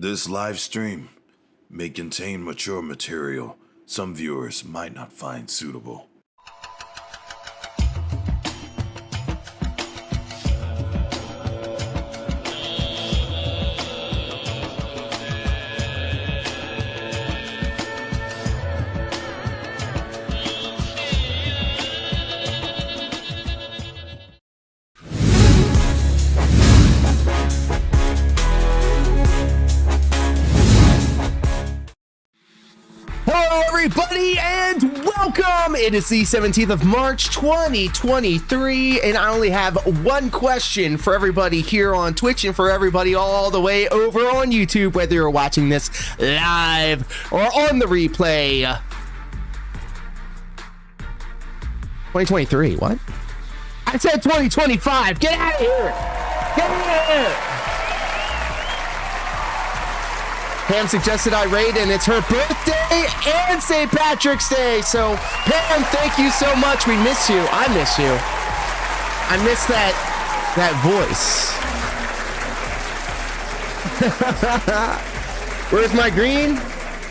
This live stream may contain mature material some viewers might not find suitable. Hello everybody and welcome! It is the 17th of March 2023 and I only have one question for everybody here on Twitch and for everybody all the way over on YouTube, whether you're watching this live or on the replay. 2023, what? I said 2025, get out of here! Get out of here! Pam suggested I raid, and it's her birthday and St. Patrick's Day. So, Pam, thank you so much. We miss you. I miss you. I miss that voice. Where's my green?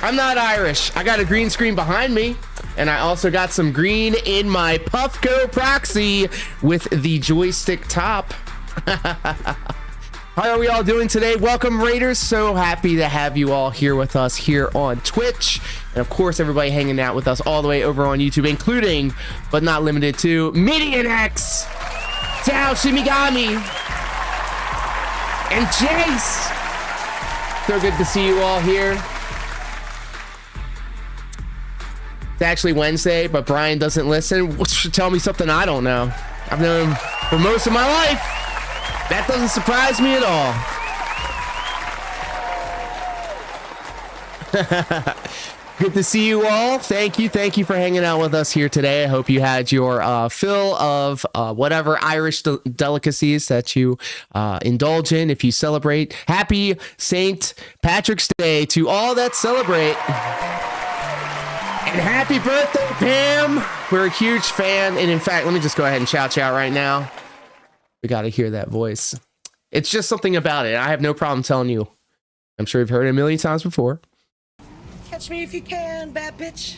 I'm not Irish. I got a green screen behind me, and I also got some green in my Puffco proxy with the joystick top. How are we all doing today? Welcome, Raiders. So happy to have you all here with us here on Twitch. And of course, everybody hanging out with us all the way over on YouTube, including, but not limited to, MediaX, Tao Shimigami, and Jace. So good to see you all here. It's actually Wednesday, but Brian doesn't listen. Tell me something I don't know. I've known him for most of my life. That doesn't surprise me at all. Good to see you all. Thank you for hanging out with us here today. I hope you had your fill of whatever Irish delicacies that you indulge in if you celebrate. Happy St. Patrick's Day to all that celebrate. And happy birthday, Pam. We're a huge fan. And in fact, let me just go ahead and shout you out right now. We got to hear that voice. It's just something about it. I have no problem telling you. I'm sure you've heard it a million times before. Catch me if you can, bad bitch.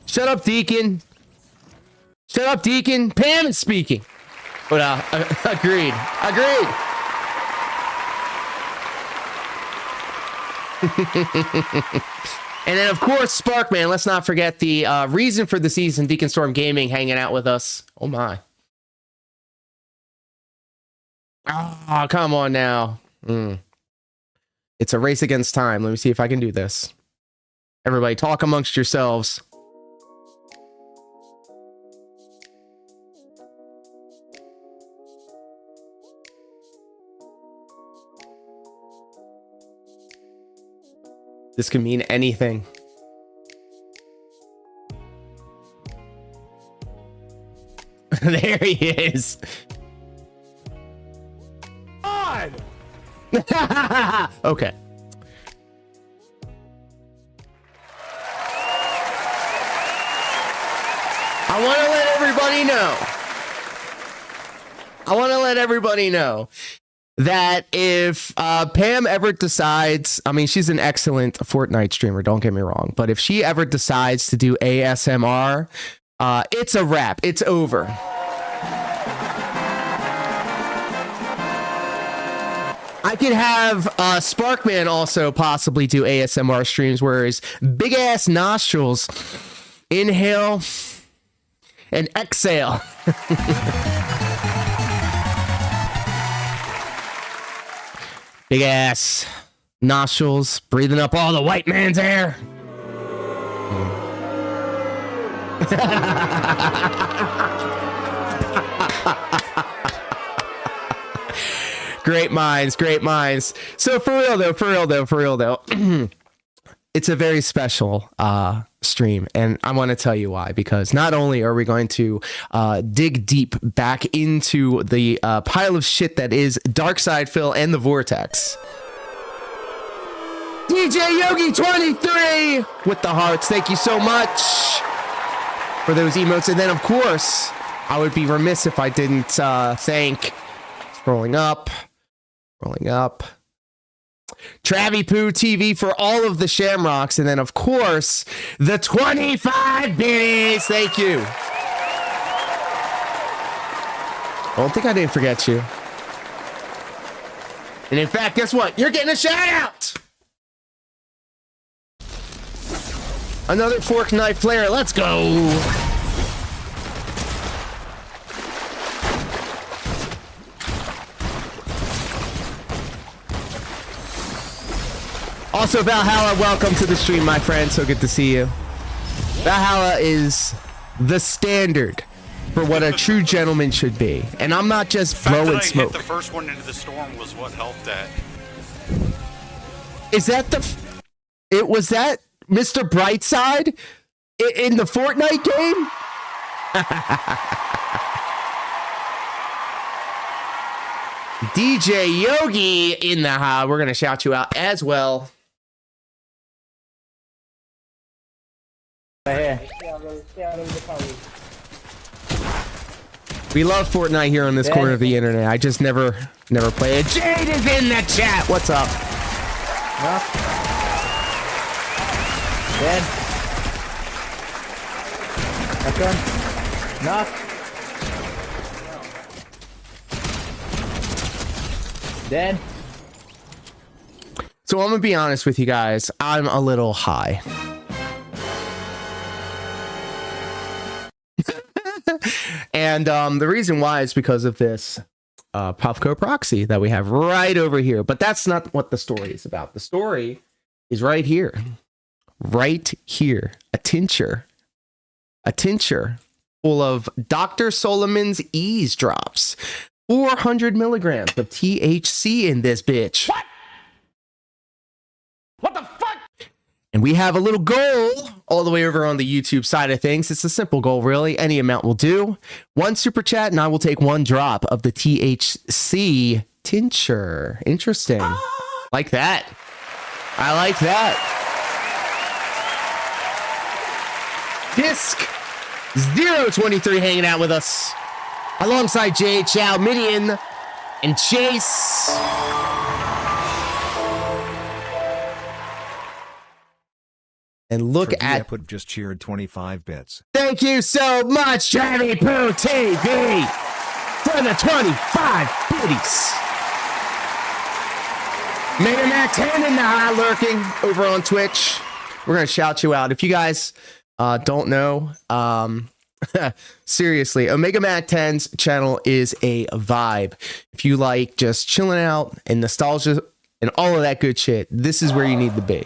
Shut up, Deacon. Shut up, Deacon. Pam is speaking. But agreed. And then, of course, Sparkman. Let's not forget the reason for the season, Deacon Storm Gaming, hanging out with us. Oh, my. Oh, come on now. It's a race against time. Let me see if I can do this. Everybody, talk amongst yourselves. This could mean anything. There he is. On. Okay. I want to let everybody know that if Pam ever decides, I mean, she's an excellent Fortnite streamer, don't get me wrong, but if she ever decides to do ASMR, it's a wrap. It's over. I could have Sparkman also possibly do ASMR streams where his big ass nostrils inhale and exhale. Big ass nostrils, breathing up all the white man's air. Great minds, great minds. So for real though, it's a very special stream, and I want to tell you why, because not only are we going to dig deep back into the pile of shit that is Darkside Phil and the Vortex, DJ Yogi 23 with the hearts. Thank you so much for those emotes. And then, of course, I would be remiss if I didn't thank, scrolling up, Travie Poo TV for all of the shamrocks. And then, of course, the 25 biddies. Thank you. I don't think I didn't forget you. And in fact, guess what? You're getting a shout out. Another fork knife player. Let's go. Also, Valhalla, welcome to the stream, my friend. So good to see you. Valhalla is the standard for what a true gentleman should be. And I'm not just blowing smoke. The first one into the storm was what helped that. Is that was that Mr. Brightside in the Fortnite game? DJ Yogi in the house. We're going to shout you out as well. We love Fortnite here on this corner of the internet. I just never play it. Jade is in the chat. What's up? Knock. Dead. Shotgun. Knock. Dead. So I'm gonna be honest with you guys. I'm a little high. And the reason why is because of this Puffco proxy that we have right over here. But that's not what the story is about. The story is right here. Right here. A tincture full of Dr. Solomon's eavesdrops. 400 milligrams of THC in this bitch. What the fuck? And we have a little goal all the way over on the YouTube side of things. It's a simple goal, really. Any amount will do. One super chat, and I will take one drop of the THC tincture. Interesting. Like that. I like that. Disc 023 hanging out with us. Alongside Jay, Chow, Midian, and Chase. And look at... Put just cheered 25 bits. Thank you so much, Travie Poo TV, for the 25 biddies. Mega Mac 10 in the high lurking over on Twitch. We're going to shout you out. If you guys don't know, seriously, Omega Mac 10's channel is a vibe. If you like just chilling out and nostalgia and all of that good shit, this is where you need to be.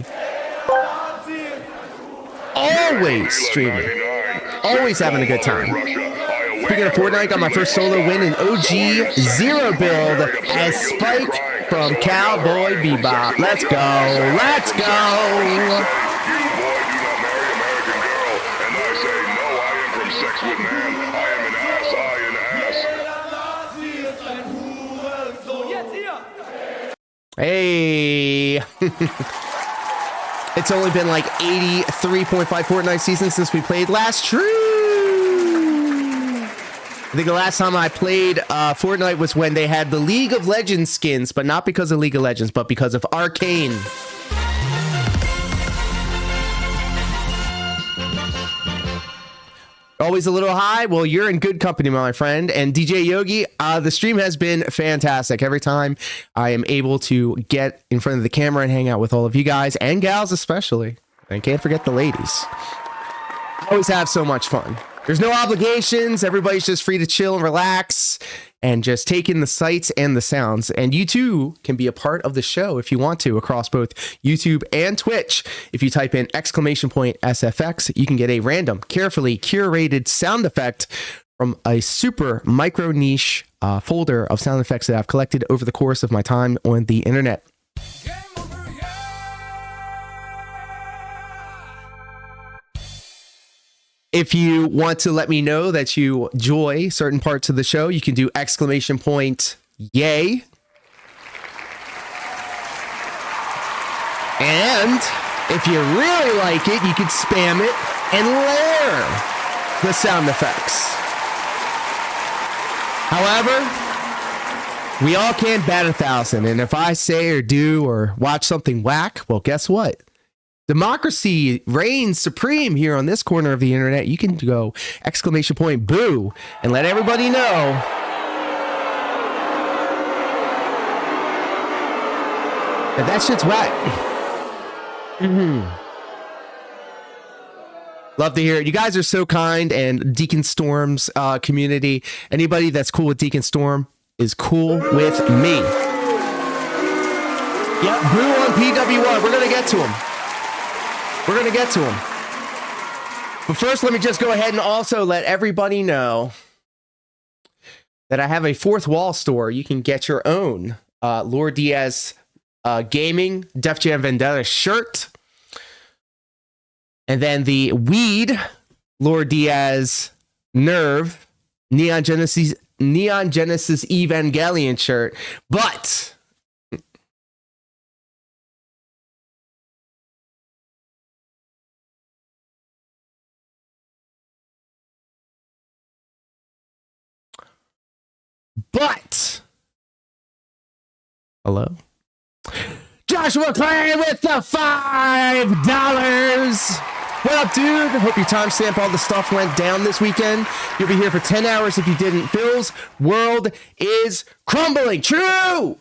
Always streaming, always having a good time. Speaking of Fortnite, got my first solo win in OG Zero build as Spike from Cowboy Bebop. Let's go, let's go. Hey. It's only been like 83.5 Fortnite seasons since we played last. True. I think the last time I played Fortnite was when they had the League of Legends skins, but not because of League of Legends, but because of Arcane. Always a little high? Well, you're in good company, my friend. And DJ Yogi, the stream has been fantastic. Every time I am able to get in front of the camera and hang out with all of you guys and gals especially. And can't forget the ladies. Always have so much fun. There's no obligations. Everybody's just free to chill and relax and just take in the sights and the sounds. And you too can be a part of the show if you want to across both YouTube and Twitch. If you type in !SFX, you can get a random, carefully curated sound effect from a super micro niche folder of sound effects that I've collected over the course of my time on the internet. If you want to let me know that you enjoy certain parts of the show, you can do !yay. And if you really like it, you could spam it and layer the sound effects. However, we all can't bat 1,000. And if I say or do or watch something whack, well, guess what? Democracy reigns supreme here on this corner of the internet. You can go ! Boo and let everybody know that shit's whack. Love to hear it. You guys are so kind, and Deacon Storm's community, anybody that's cool with Deacon Storm is cool with me. Yep, boo on PW1. We're going to get to him. We're going to get to him. But first, let me just go ahead and also let everybody know that I have a Fourth Wall store. You can get your own Lord Diaz Gaming Def Jam Vendetta shirt. And then the Weed Lord Diaz Nerve Neon Genesis Evangelion shirt. But hello, Joshua Clay with the $5. What up, dude? Hope your timestamp all the stuff went down this weekend. You'll be here for 10 hours if you didn't. Bill's world is crumbling. True.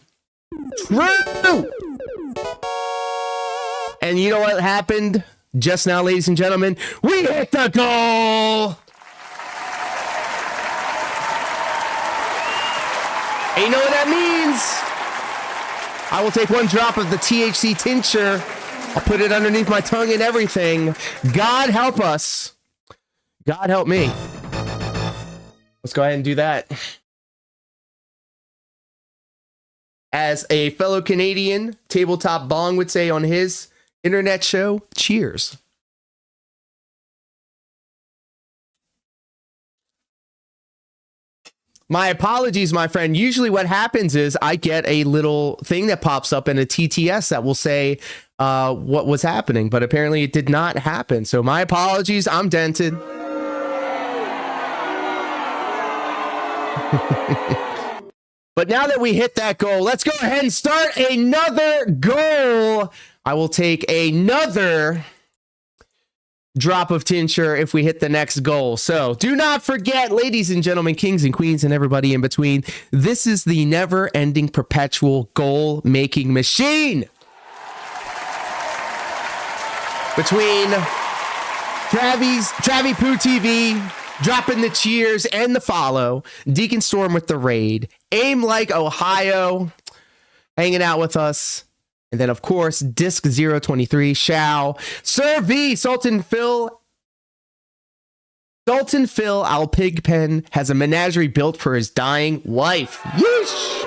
And you know what happened just now, ladies and gentlemen? We hit the goal. And you know what that means? I will take one drop of the THC tincture. I'll put it underneath my tongue and everything. God help us. God help me. Let's go ahead and do that. As a fellow Canadian, Tabletop Bong would say on his internet show, cheers. My apologies, my friend. Usually what happens is I get a little thing that pops up in a TTS that will say what was happening, but apparently it did not happen. So my apologies. I'm dented. But now that we hit that goal, let's go ahead and start another goal. I will take another drop of tincture if we hit the next goal. So do not forget, ladies and gentlemen, kings and queens and everybody in between, this is the never-ending perpetual goal-making machine. Between Travi Poo TV dropping the cheers and the follow, Deacon Storm with the raid, Aim Like Ohio hanging out with us, and then, of course, Disc 023, Shao, Sir V, Sultan Phil, Al Pigpen has a menagerie built for his dying wife. Yeesh!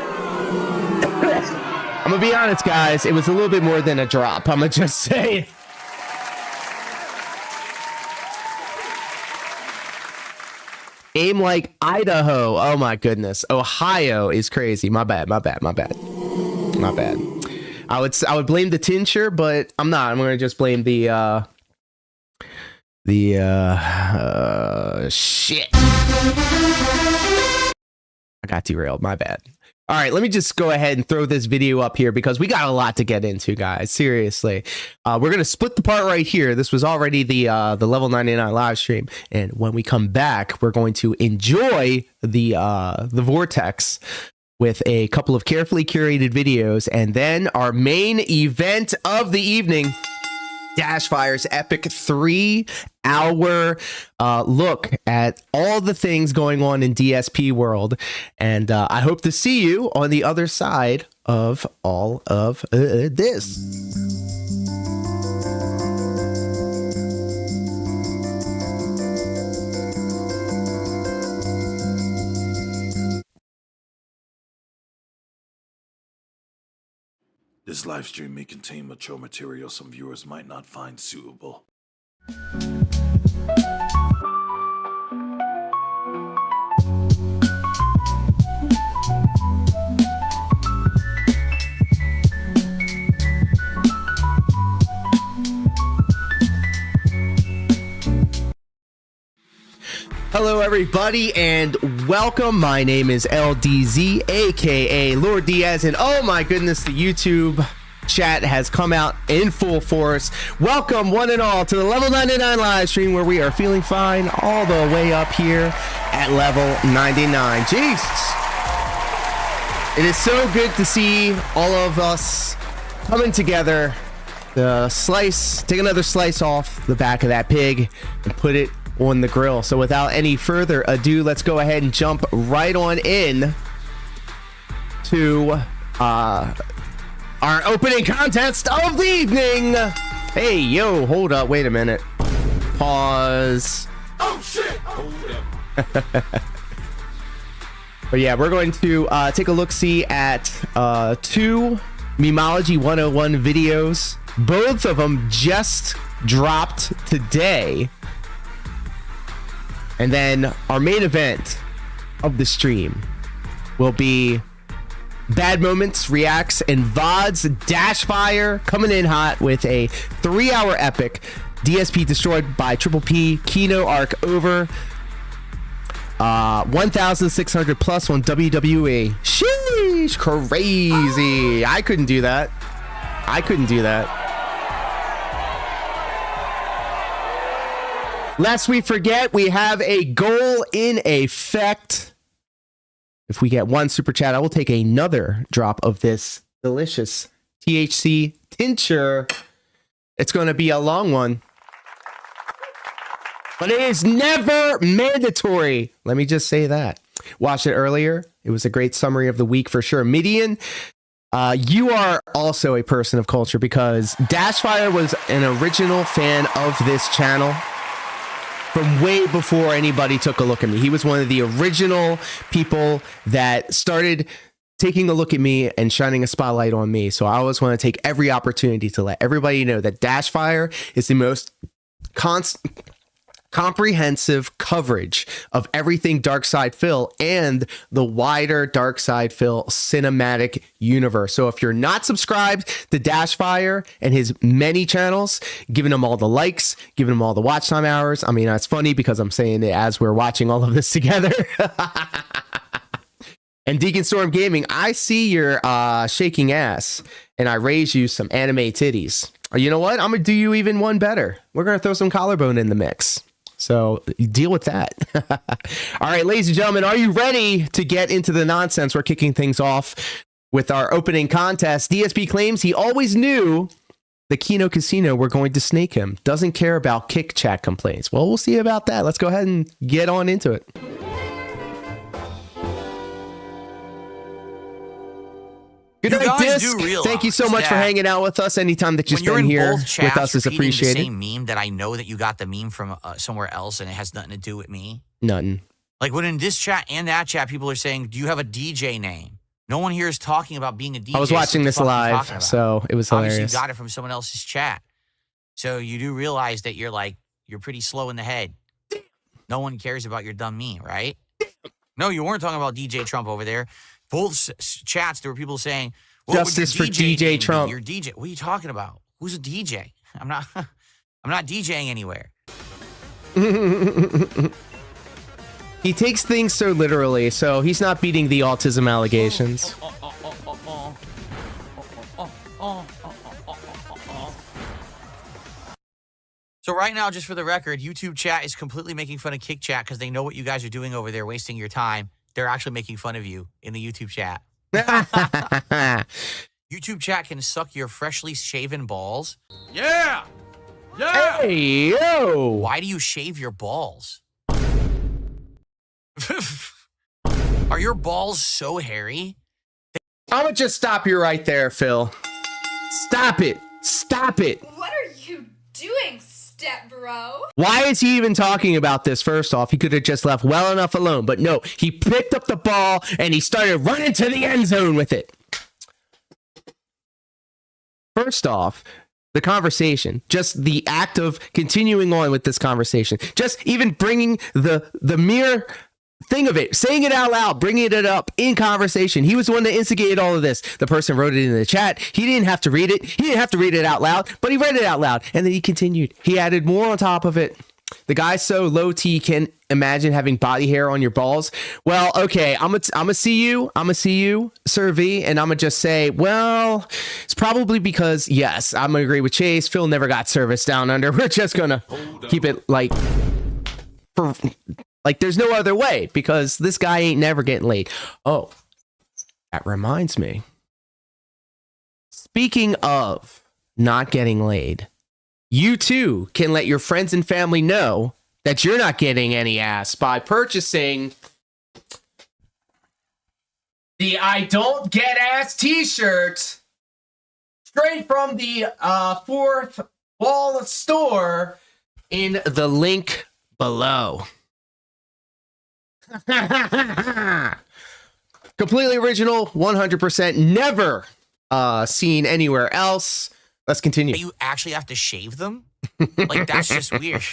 I'm gonna be honest, guys. It was a little bit more than a drop. I'm gonna just say. Aim Like Idaho. Oh my goodness. Ohio is crazy. My bad. I would blame the tincture, but I'm not. I'm gonna just blame the shit. I got derailed. My bad. All right, let me just go ahead and throw this video up here because we got a lot to get into, guys. Seriously, we're gonna split the part right here. This was already the level 99 live stream, and when we come back, we're going to enjoy the vortex with a couple of carefully curated videos, and then our main event of the evening, Dashfire's epic 3-hour look at all the things going on in DSP world. And I hope to see you on the other side of all of this. This live stream may contain mature material some viewers might not find suitable. Hello, everybody, and welcome. My name is LDZ, aka Lord Diaz, and oh my goodness, the YouTube chat has come out in full force. Welcome, one and all, to the Level 99 live stream where we are feeling fine all the way up here at Level 99. Jesus. It is so good to see all of us coming together. Take another slice off the back of that pig and put it on the grill. So without any further ado, let's go ahead and jump right on in to our opening contest of the evening. Hey, yo, hold up, wait a minute. Pause. Oh shit! Hold up. But yeah, we're going to take a look-see at two Memology 101 videos. Both of them just dropped today. And then our main event of the stream will be Bad Moments Reacts and VODs. Dashfire coming in hot with a 3-hour epic. DSP destroyed by Triple P. Kino arc over. 1,600 plus on WWE. Sheesh, crazy. I couldn't do that. Lest we forget, we have a goal in effect. If we get one super chat, I will take another drop of this delicious THC tincture. It's going to be a long one, but it is never mandatory. Let me just say that. Watched it earlier. It was a great summary of the week for sure. Midian, you are also a person of culture because Dashfire was an original fan of this channel from way before anybody took a look at me. He was one of the original people that started taking a look at me and shining a spotlight on me. So I always want to take every opportunity to let everybody know that Dashfire is the most comprehensive coverage of everything Darkside Phil and the wider Darkside Phil cinematic universe. So if you're not subscribed to Dashfire and his many channels, giving him all the likes, giving him all the watch time hours. I mean, it's funny because I'm saying it as we're watching all of this together. And Deacon Storm Gaming, I see your shaking ass and I raise you some anime titties. You know what? I'm gonna do you even one better. We're gonna throw some collarbone in the mix. So deal with that. All right, ladies and gentlemen, are you ready to get into the nonsense? We're kicking things off with our opening contest. DSP claims he always knew the Kino Casino were going to snake him. Doesn't care about kick chat complaints. Well, we'll see about that. Let's go ahead and get on into it. Good night, Disc. Thank you so much for hanging out with us. Anytime that you spend here with us is appreciated. The same meme that I know that you got the meme from somewhere else and it has nothing to do with me. Nothing. Like when in this chat and that chat, people are saying, "Do you have a DJ name?" No one here is talking about being a DJ. I was watching this live, so it was hilarious. Obviously, you got it from someone else's chat, so you do realize that you're pretty slow in the head. No one cares about your dumb meme, right? No, you weren't talking about DJ Trump over there. Both chats, there were people saying, "Justice for DJ Trump." Your DJ. What are you talking about? Who's a DJ? I'm not DJing anywhere. He takes things so literally, so he's not beating the autism allegations. So right now, just for the record, YouTube chat is completely making fun of Kick Chat because they know what you guys are doing over there, wasting your time. They're actually making fun of you in the YouTube chat. YouTube chat can suck your freshly shaven balls. Yeah! Yeah! Hey, yo! Why do you shave your balls? Are your balls so hairy? I'm gonna just stop you right there, Phil. Stop it. Stop it. What are you doing, step bro? Why is he even talking about this? First off, he could have just left well enough alone, but no, he picked up the ball and he started running to the end zone with it. First off, the conversation, just the act of continuing on with this conversation, just even bringing the mere thing of it, saying it out loud, bringing it up in conversation. He was the one that instigated all of this. The person wrote it in the chat. He didn't have to read it. He didn't have to read it out loud, but he read it out loud. And then he continued. He added more on top of it. The guy so low T can imagine having body hair on your balls. Well, okay, I'm gonna see you, Sir V, and I'm gonna just say, well, it's probably because yes, I'm gonna agree with Chase. Phil never got service down under. We're just gonna keep it like there's no other way because this guy ain't never getting laid. Oh, that reminds me. Speaking of not getting laid, you too can let your friends and family know that you're not getting any ass by purchasing the I Don't Get Ass t-shirt straight from the Fourth Wall store in the link below. Completely original, 100%, never seen anywhere else. Let's continue. You actually have to shave them? Like, that's just weird.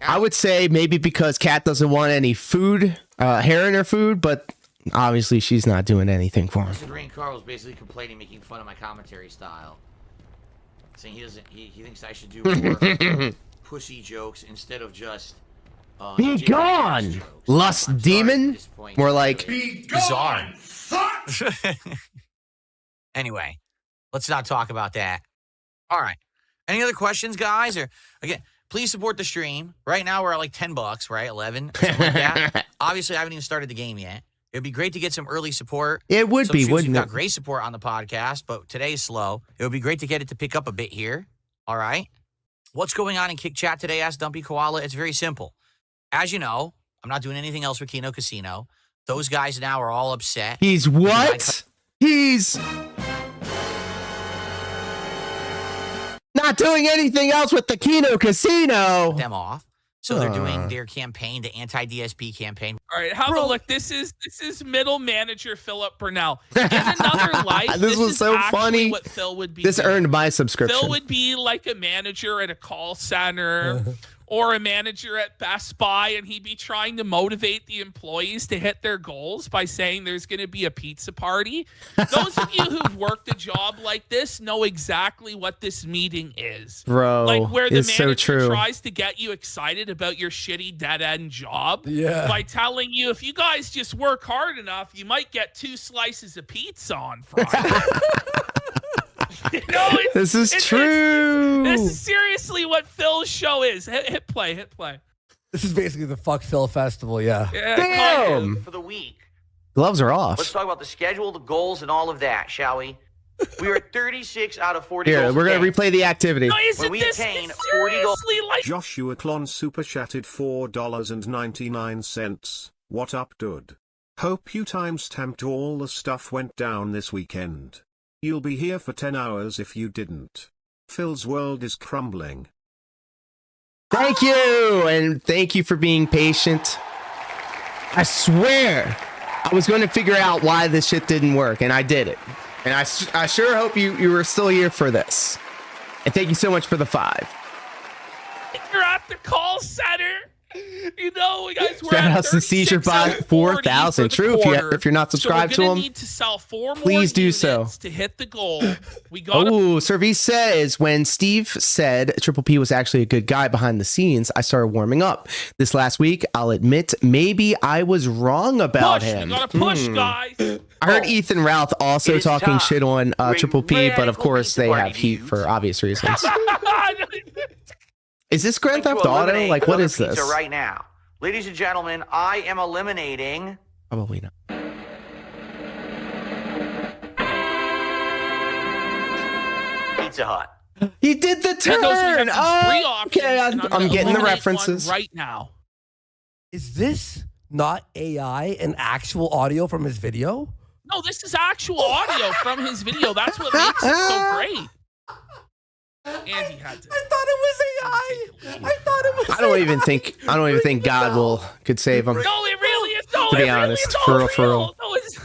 I would say maybe because Kat doesn't want any food, hair in her food, but obviously she's not doing anything for him. Rain Carl was basically complaining, making fun of my commentary style. Saying he thinks I should do more pussy jokes instead of just be gone, lust demon. More like bizarre. Anyway, let's not talk about that. All right. Any other questions, guys? Or again, please support the stream. Right now we're at like $10, right? 11, something like that. Obviously, I haven't even started the game yet. It'd be great to get some early support. It would be, wouldn't we've it? got great support on the podcast, but today's slow. It would be great to get it to pick up a bit here. All right. What's going on in Kick Chat today? Asked Dumpy Koala. It's very simple. As you know, I'm not doing anything else with Kino Casino. Those guys now are all upset. He's what? He's not doing anything else with the Kino Casino. Them off. So they're doing their campaign, the anti-DSP campaign. All right, have a look. This is middle manager Philip Burnell. In another life, this was is so actually funny. What Phil would be. This doing. earned my subscription. Phil would be like a manager at a call center or a manager at Best Buy, and he'd be trying to motivate the employees to hit their goals by saying there's going to be a pizza party. Those of you who've worked a job like this know exactly what this meeting is. Bro, like where the it's manager so true. tries to get you excited about your shitty dead-end job by telling you if you guys just work hard enough, you might get 2 slices of pizza on Friday. This is true. This is seriously what Phil's show is. Hit play. This is basically the Fuck Phil Festival, yeah. Damn. For the week. Gloves are off. Let's talk about the schedule, the goals, and all of that, shall we? We are at 36 out of 40 Here, goals. we're going to replay the activity. No, isn't When we this attain 40 seriously like... Joshua Klon super chatted $4.99. What up, dude? Hope you timestamped all the stuff went down this weekend. You'll be here for 10 hours if you didn't. Phil's world is crumbling. Thank you, and thank you for being patient. I swear, I was going to figure out why this shit didn't work, and I did it. And I sure hope you were still here for this. And thank you so much for the 5. You're at the call center. You know, guys, we're Shout at outs to Seizure 36 out Bot of 40 4000. for the True, quarter. if you're not subscribed so we're to gonna him, need to sell 4 more please do so. units to hit the goal. We got oh, Service says, when Steve said Triple P was actually a good guy behind the scenes, I started warming up. This last week, I'll admit, maybe I was wrong about push. him. We gotta push, guys. I heard Ethan Routh also It is talking time shit on for a Triple P, but of radical course pizza they party, have heat dudes. for obvious reasons. Is this Grand To Theft Auto? eliminate Like, what another is this? pizza right now. Ladies and gentlemen, I am eliminating Probably not. Pizza Hut. He did the turn. And those we have these 3 Oh, options, okay, and I'm gonna getting the eliminate one references. right now. Is this not AI and actual audio from his video? No, this is actual audio from his video. That's what makes it so great. Andy had to. I thought it was AI. I thought it was I don't even think God could save him. No, it really is. No, To be it really honest, is. for No, real, for real. No, it's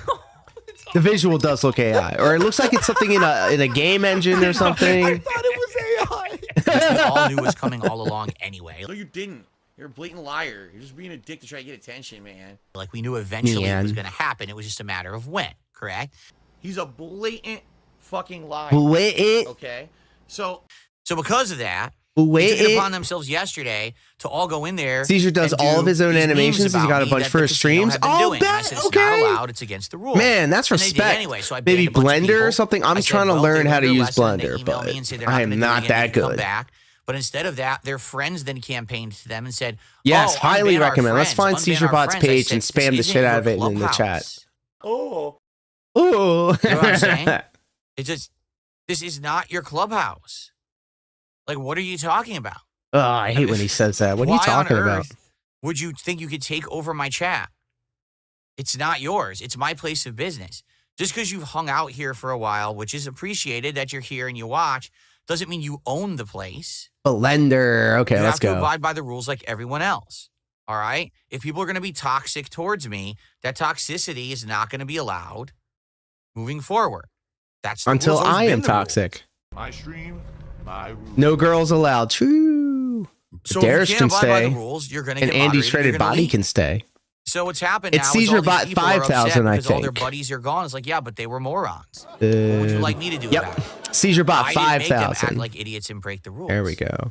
The visual does look AI, or it looks like it's something in a game engine or something. I thought it was AI. We all knew was coming all along anyway. No, you didn't. You're a blatant liar. You're just being a dick to try to get attention, man. Like, we knew eventually it was Man. going to happen. It was just a matter of when, correct? He's a blatant fucking liar. Blatant. Okay? So, So because of that, Wait, they took it upon themselves yesterday to all go in there. Caesar does and all do of his own these memes animations. He's about got a me bunch that for the his casino streams. have been Oh, doing. And I said, it's not allowed. It's against the rules. Man, that's And they did respect. anyway. So I Maybe banned a bunch of Blender or people. something. I'm I said, trying to well, learn they how to learned their use lesson. They Blender, emailed me but and said they're I not am gonna do it not again. that They can come good. back. But instead of that, their friends then campaigned to them and said, Yes, oh, highly unban our recommend. Let's find friends, Caesar unban our Bot's friends. I page said, and this spam the isn't shit out your of it in the chat. clubhouse. Oh. Ooh. You know what I'm saying? It's just, this is not your clubhouse. Like, what are you talking about? Oh, I hate when he says that. What are you Why talking on about? earth would you think you could take over my chat? It's not yours. It's my place of business. Just because you've hung out here for a while, which is appreciated that you're here and you watch, doesn't mean you own the place. Blender. Okay, You let's have to go. abide by the rules like everyone else. All right? If people are going to be toxic towards me, that toxicity is not going to be allowed moving forward. That's the Until rules. Always I been am the rule. toxic. My stream, my rules. No girls allowed. True. So Darius if you can can't abide by stay. the rules, you're going to And get Andy's moderated, shredded you're gonna body leave. can stay. So what's happened now It's is Caesar all these Bot people are upset 5,000, I because all their think. buddies are gone. It's like, yeah, but they were morons. What would you like me to do about it? Yep. Caesar Bot I didn't make them act 5,000. like idiots and break the rules. There we go.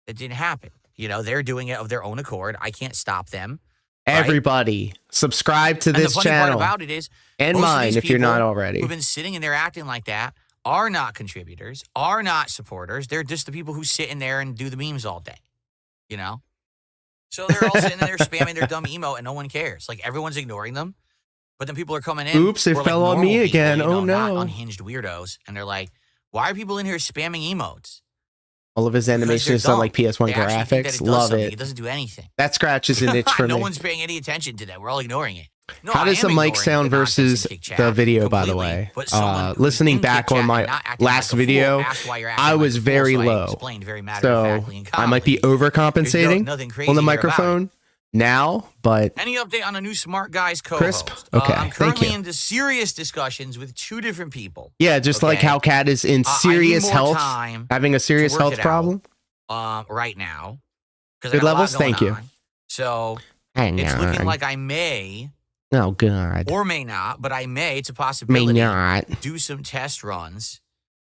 It didn't happen. You know, they're doing it of their own accord. I can't stop them. Right? Everybody, subscribe to And this the funny channel part about it is, and most of mine these if you're not people already. who've been sitting in there acting like that are not contributors, are not supporters. They're just the people who sit in there and do the memes all day. You know? So they're all sitting there spamming their dumb emote and no one cares. Like everyone's ignoring them. But then people are coming in. Oops, it who are, fell like, on me normal people, again. you know, Oh, not no. unhinged weirdos. And they're like, why are people in here spamming emotes? All of his Because animation they're is done dumb. like PS1 They actually think that graphics. it does Love something. it. It doesn't do anything. That scratches an itch for No me. one's paying any attention to that. We're all ignoring it. No, How I does the am mic ignoring sound the nonsense versus in Kick Chat the video, by the completely, way? but someone who's Listening in back Kick on Chat my and not acting last like a fool video, asked why you're acting I like was a fool, very so I low. explained very So matter-of-factly and I might be calmly. overcompensating nothing crazy on the here about it. microphone now, but Any update on a new Smart Guys co-host? Crisp? Okay, I'm thank currently you. into serious discussions with 2 different people. yeah, just like Okay. how Kat is in I need serious more health, time having a serious work health it out. problem. Right now. 'Cause Good I got a lot levels? going Thank you. on. So Hang it's looking on. like I may Oh God, or may not, but I may, it's a may possibility, not. do some test runs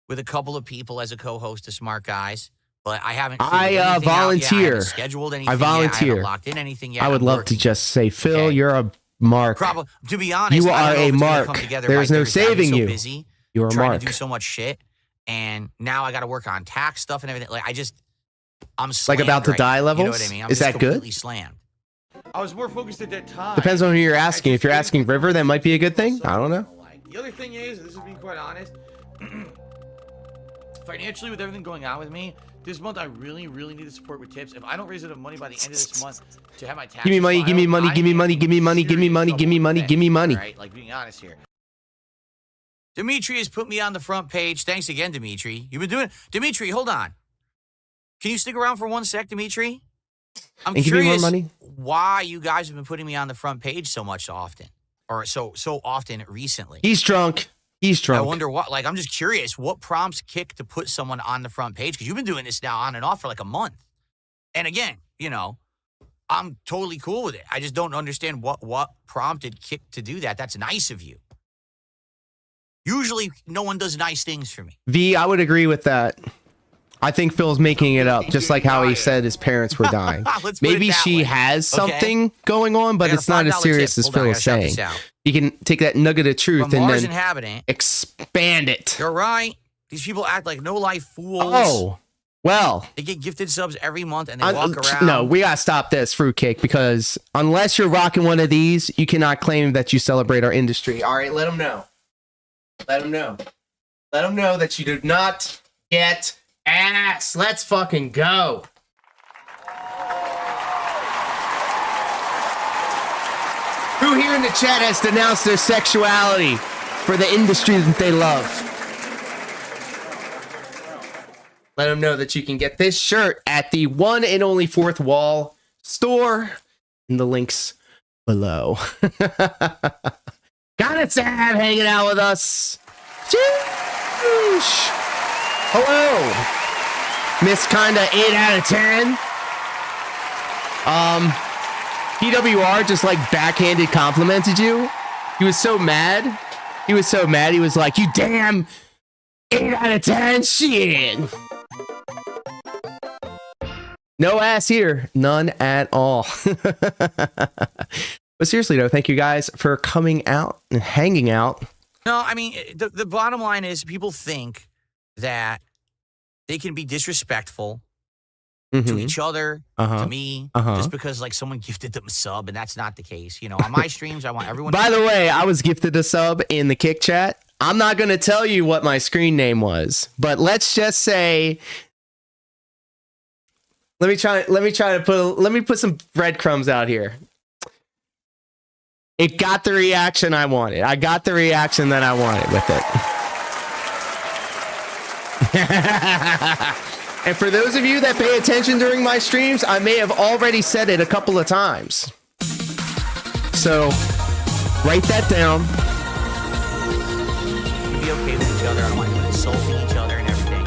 with a couple of people as a co-host of Smart Guys. But I haven't figured I, anything out yet. I volunteer. haven't scheduled anything I yet. I volunteer. haven't locked in anything yet. I would I'm love working. to just say, Phil, Okay. you're a mark. Probably, to be honest, You I are don't know a if it's gonna mark. come together There is by no Thursday. I've been saving so you. busy You're a trying mark. to do so much shit, and now I got to work on tax stuff and everything. Like I'm Like slammed about to right die now. levels? You know what I mean? I'm Is just that good? completely slammed. I was more focused at that time. Depends on who you're asking. I If you're just asking River, that might be a good thing. I don't know. Like, the other thing is, and this is being quite honest, financially with everything going on with me, this month I really, really need the support with tips. If I don't raise enough money by the end of this month to have my taxes Give me money, give me filed, money, I give me am money, give me money, give me serious money, trouble give me with money, things, give me money. Right? Like being honest here. Dimitri has put me on the front page. Thanks again, Dimitri. You've been doing. Dimitri, hold on. Can you stick around for 1 sec, Dimitri? I'm And give me more curious money? why you guys have been putting me on the front page so much often, or so often recently. He's drunk. He's I drunk. wonder what. Like, I'm just curious. What prompts Kick to put someone on the front page? Because you've been doing this now on and off for like a month. And again, you know, I'm totally cool with it. I just don't understand what prompted Kick to do that. That's nice of you. Usually, no one does nice things for me. V, I would agree with that. I think Phil's making it up, just like how he said his parents were dying. Let's put it Maybe that she way. has Okay. something going on, but I got a it's not as $5 serious tip. as Hold on, I Phil gotta is shout saying. this out. You can take that nugget of truth From and Mars then inhabitant. expand it. You're right. These people act like no life fools. Oh, well. They get gifted subs every month and they walk around. No, we gotta stop this, fruitcake, because unless you're rocking one of these, you cannot claim that you celebrate our industry. All right, let them know. Let them know. Let them know that you do not get ass. Let's fucking go. Who here in the chat has denounced their sexuality for the industry that they love? Let them know that you can get this shirt at the one and only Fourth Wall store in the links below. Got it, Sam, hanging out with us. Sheesh. Hello, Miss Kinda 8 out of 10. PWR just like backhanded complimented you. He was so mad. He was so mad. He was like, "You damn 8 out of 10 shit." No ass here. None at all. But seriously, though, thank you guys for coming out and hanging out. No, I mean, the bottom line is people think that they can be disrespectful to each other, to me, just because like someone gifted them a sub, and that's not the case. You know, on my streams, I want everyone. By the way, I was gifted a sub in the Kick Chat. I'm not going to tell you what my screen name was, but let's just say, let me put some breadcrumbs out here. It got the reaction I wanted. I got the reaction that I wanted with it. And for those of you that pay attention during my streams, I may have already said it a couple of times. So write that down. Be okay with each other. I don't want you insulting each other and everything.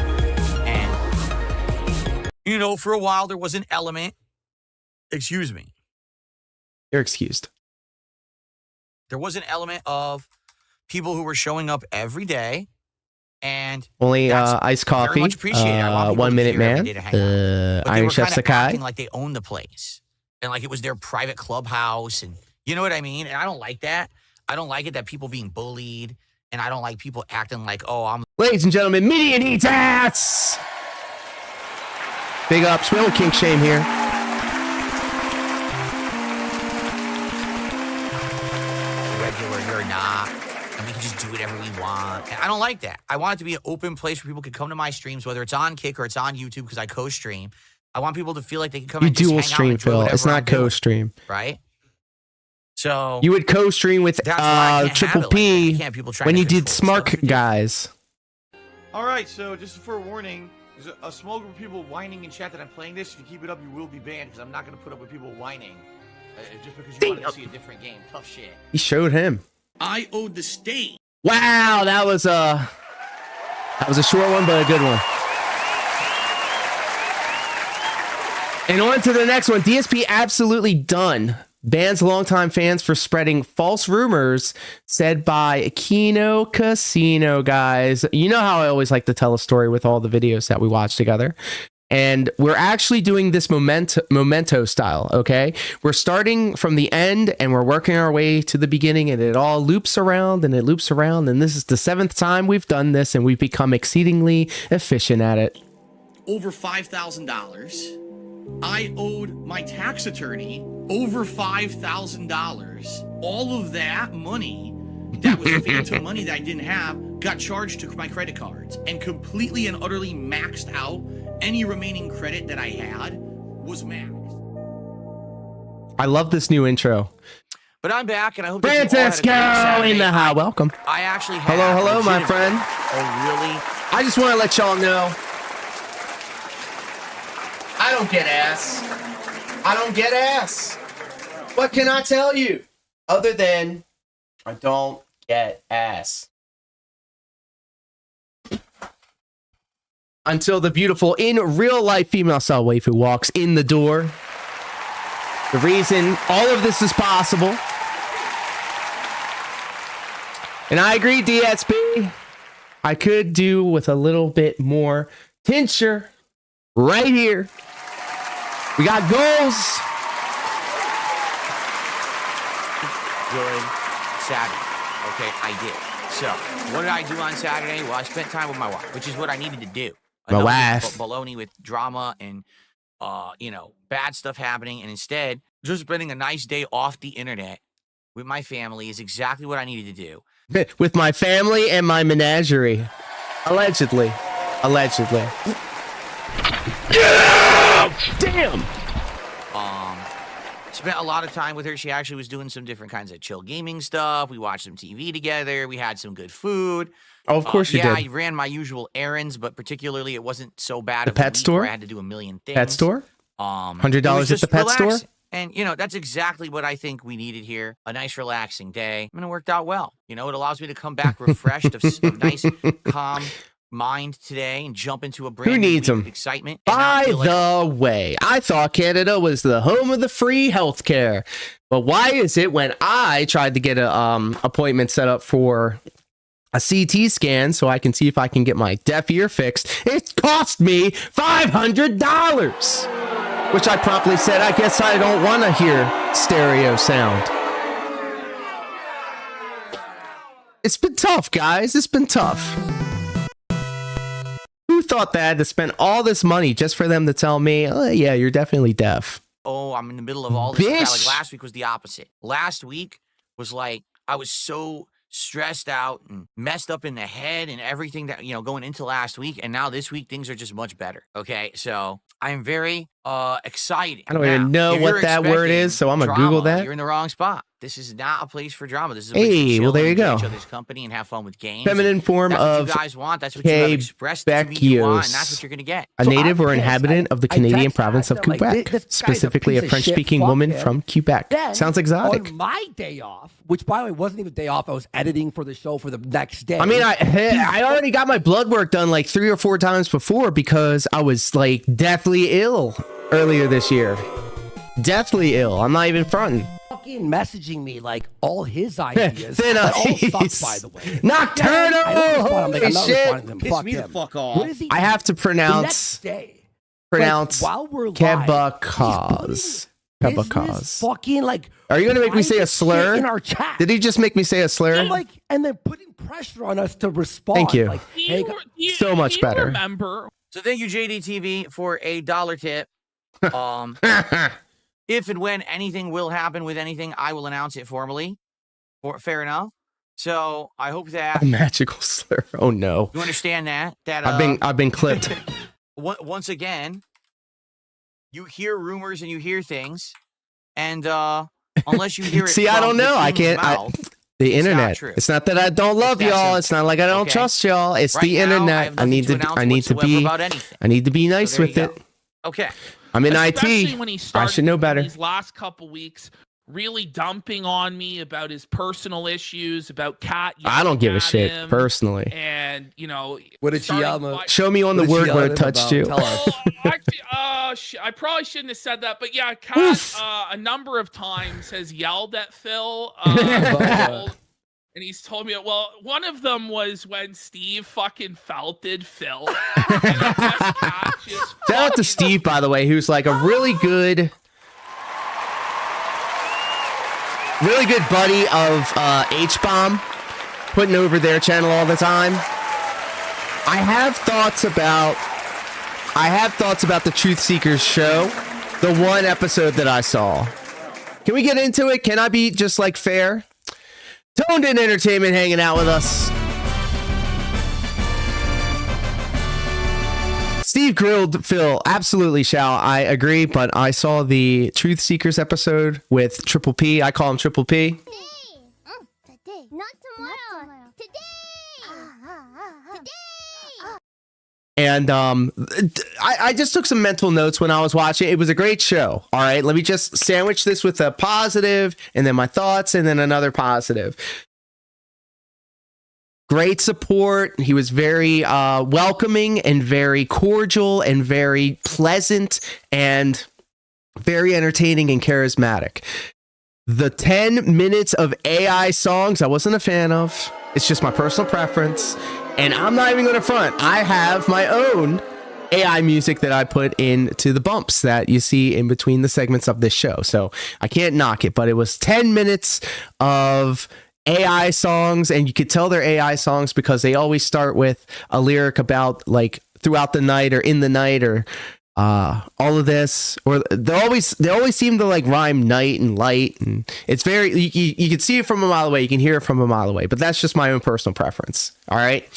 And, you know, for a while there was an element. Excuse me. You're excused. There was an element of people who were showing up every day. And only iced coffee, very much appreciated. 1 minute man, Iron Chef Sakai. Acting like they own the place and like it was their private clubhouse, and you know what I mean. And I don't like that. I don't like it that people being bullied, and I don't like people acting like, oh, I'm. Ladies and gentlemen, Midian eats ass. Big ups, we don't kink shame here. Regular, you're not. And we can just do whatever we want. And I don't like that. I want it to be an open place where people can come to my streams, whether it's on Kick or it's on YouTube, because I co-stream. I want people to feel like they can come and just hang stream, out Phil. It's not co-stream, right? So you would co-stream with Triple P when you did Smart Guys. All right, so just for a warning, there's a small group of people whining in chat that I'm playing this. If you keep it up, you will be banned because I'm not going to put up with people whining just because you want to see a different game. Tough shit. He showed him. I owed the state. Wow, that was a short one, but a good one. And on to the next one. DSP absolutely done. Bans longtime fans for spreading false rumors said by Kino Casino, guys. You know how I always like to tell a story with all the videos that we watch together. And we're actually doing this memento style, okay? We're starting from the end and we're working our way to the beginning, and it all loops around and it loops around. And this is the 7th time we've done this, and we've become exceedingly efficient at it. Over $5,000. I owed my tax attorney over $5,000. All of that money that was phantom money that I didn't have got charged to my credit cards, and completely and utterly maxed out. Any remaining credit that I had was maxed. I love this new intro. But I'm back, and I hope Francisco in the house. Welcome. I actually have hello, my friend. Oh, really? I just want to let y'all know, I don't get ass. I don't get ass. What can I tell you? Other than I don't get ass. Until the beautiful, in real life female style waifu walks in the door. The reason all of this is possible. And I agree, DSP. I could do with a little bit more tincture right here. We got goals. Good Saturday. Okay, I did. So, what did I do on Saturday? Well, I spent time with my wife, which is what I needed to do. My wife. Baloney with drama and, bad stuff happening. And instead, just spending a nice day off the internet with my family is exactly what I needed to do. With my family and my menagerie. Allegedly. Damn! Spent a lot of time with her. She actually was doing some different kinds of chill gaming stuff. We watched some TV together. We had some good food. Oh, of course you did. I ran my usual errands, but particularly it wasn't so bad. The pet store? I had to do a million things. Pet store? $100 at the pet store? And, that's exactly what I think we needed here. A nice, relaxing day. And it worked out well. It allows me to come back refreshed of nice, calm mind today and jump into a brand new week of excitement. By the way, I thought Canada was the home of the free healthcare. But why is it when I tried to get a appointment set up for a CT scan so I can see if I can get my deaf ear fixed, it cost me $500? Which I promptly said, I guess I don't want to hear stereo sound. It's been tough, guys. It's been tough. Who thought that I had to spend all this money just for them to tell me, oh, yeah, you're definitely deaf? Oh, I'm in the middle of all this. Bish. Like last week was the opposite. Last week was like I was so stressed out and messed up in the head and everything that, going into last week. And now this week, things are just much better. Okay. So I'm very excited. I don't even know if what you're that word is, so I'm going to Google drama, that. You're in the wrong spot. This is not a place for drama. This is a place to Hey, chill well, there and you go. enjoy each other's company and have fun with games. Feminine form That's what of you guys want. That's what you have expressed to me you want, and that's what you're going to get. a So native I'm or pissed. inhabitant of the I Canadian text province of Adam, like, Quebec, this guy's a specifically a piece of French-speaking shit. woman Fuck from him. Quebec. Then, Sounds exotic. On my day off, which by the way wasn't even a day off, I was editing for the show for the next day. I mean, I already got my blood work done like 3 or 4 times before because I was like deathly ill earlier this year. Deathly ill. I'm not even fronting. fucking messaging me like all his ideas. Thin that all Ice. suck, by the way. Nocturnal. I don't respond. I'm like, I'm not Holy responding to him. Piss Fuck me the him. fuck off. What is he? I have to the next pronounce day. pronounce Like, while we're live, Kebakaz. business Kebakaz. fucking like. Are you gonna make me say a private slur? shit in our chat? Did he just make me say a slur? And like, and then putting pressure on us to respond. Thank you. Like, hey, So much do you better. Remember, So thank you, JDTV, for a $1 tip. If and when anything will happen with anything, I will announce it formally. Fair enough. So I hope that A magical slur. Oh no. you understand that. That I've been clipped. once again, you hear rumors and you hear things, and unless you hear it, See, I from don't the know. I king's can't. mouth, The It's not internet. true. It's not that I don't love It's that y'all. simple. It's not like I don't Okay. trust y'all. It's right the now, internet. have nothing to announce I need to whatsoever be about anything. I need to be nice there with you it. go. Okay. I'm in especially IT. when he I started should know better. These last couple weeks, really dumping on me about his personal issues, about Kat. I don't give a yelling shit at him, personally. And What did she starting yell about? fight- Show me on the What did she word yell where at it him touched about? you. Tell us. Actually, I probably shouldn't have said that, but yeah, Kat Oof. a number of times has yelled at Phil. And he's told me, well, one of them was when Steve fucking felted Phil. And I guess Kat just Shout out to fucking- Steve, by the way, who's like a really good buddy of H-Bomb, putting over their channel all the time. I have thoughts about the Truth Seekers show, the one episode that I saw. Can we get into it? Can I be just like fair? Toned In Entertainment hanging out with us. Steve grilled Phil. Absolutely shall. I agree, but I saw the Truth Seekers episode with Triple P. I call him Triple P. Today. Not tomorrow. Today. Today. And I just took some mental notes when I was watching. It was a great show. All right, let me just sandwich this with a positive, and then my thoughts, and then another positive. Great support. He was very welcoming and very cordial and very pleasant and very entertaining and charismatic. The 10 minutes of AI songs I wasn't a fan of. It's just my personal preference. And I'm not even going to front. I have my own AI music that I put into the bumps that you see in between the segments of this show. So I can't knock it, but it was 10 minutes of AI songs, and you could tell they're AI songs because they always start with a lyric about like throughout the night or in the night or all of this, or they always seem to like rhyme night and light, and it's very you can see it from a mile away, you can hear it from a mile away, but that's just my own personal preference. All right.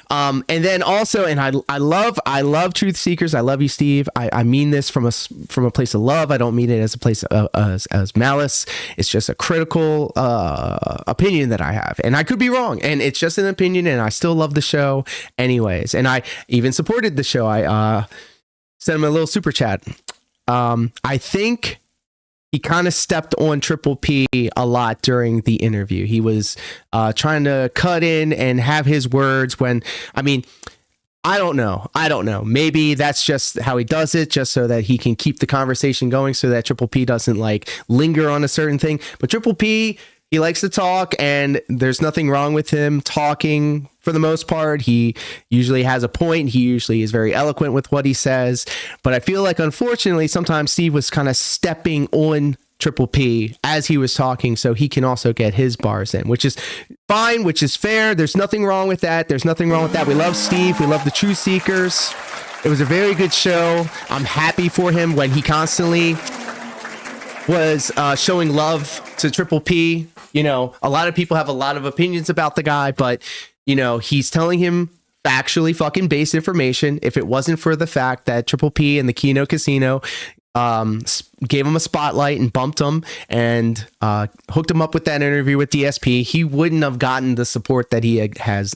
And then also, and I love Truth Seekers. I love you, Steve. I mean this from a place of love. I don't mean it as a place of as malice. It's just a critical opinion that I have, and I could be wrong, and it's just an opinion, and I still love the show anyways, and I even supported the show. I sent him a little super chat. I think he kind of stepped on Triple P a lot during the interview. He was trying to cut in and have his words when, I mean, I don't know. Maybe that's just how he does it, just so that he can keep the conversation going so that Triple P doesn't like linger on a certain thing. But Triple P, he likes to talk, and there's nothing wrong with him talking for the most part. He usually has a point. He usually is very eloquent with what he says. But I feel like, unfortunately, sometimes Steve was kind of stepping on Triple P as he was talking, so he can also get his bars in, which is fine, which is fair. There's nothing wrong with that. There's nothing wrong with that. We love Steve. We love the Truth Seekers. It was a very good show. I'm happy for him when he constantly was showing love to Triple P. You know, a lot of people have a lot of opinions about the guy, but, you know, he's telling him factually fucking based information. If it wasn't for the fact that Triple P and the Keno Casino gave him a spotlight and bumped him and hooked him up with that interview with DSP, he wouldn't have gotten the support that he has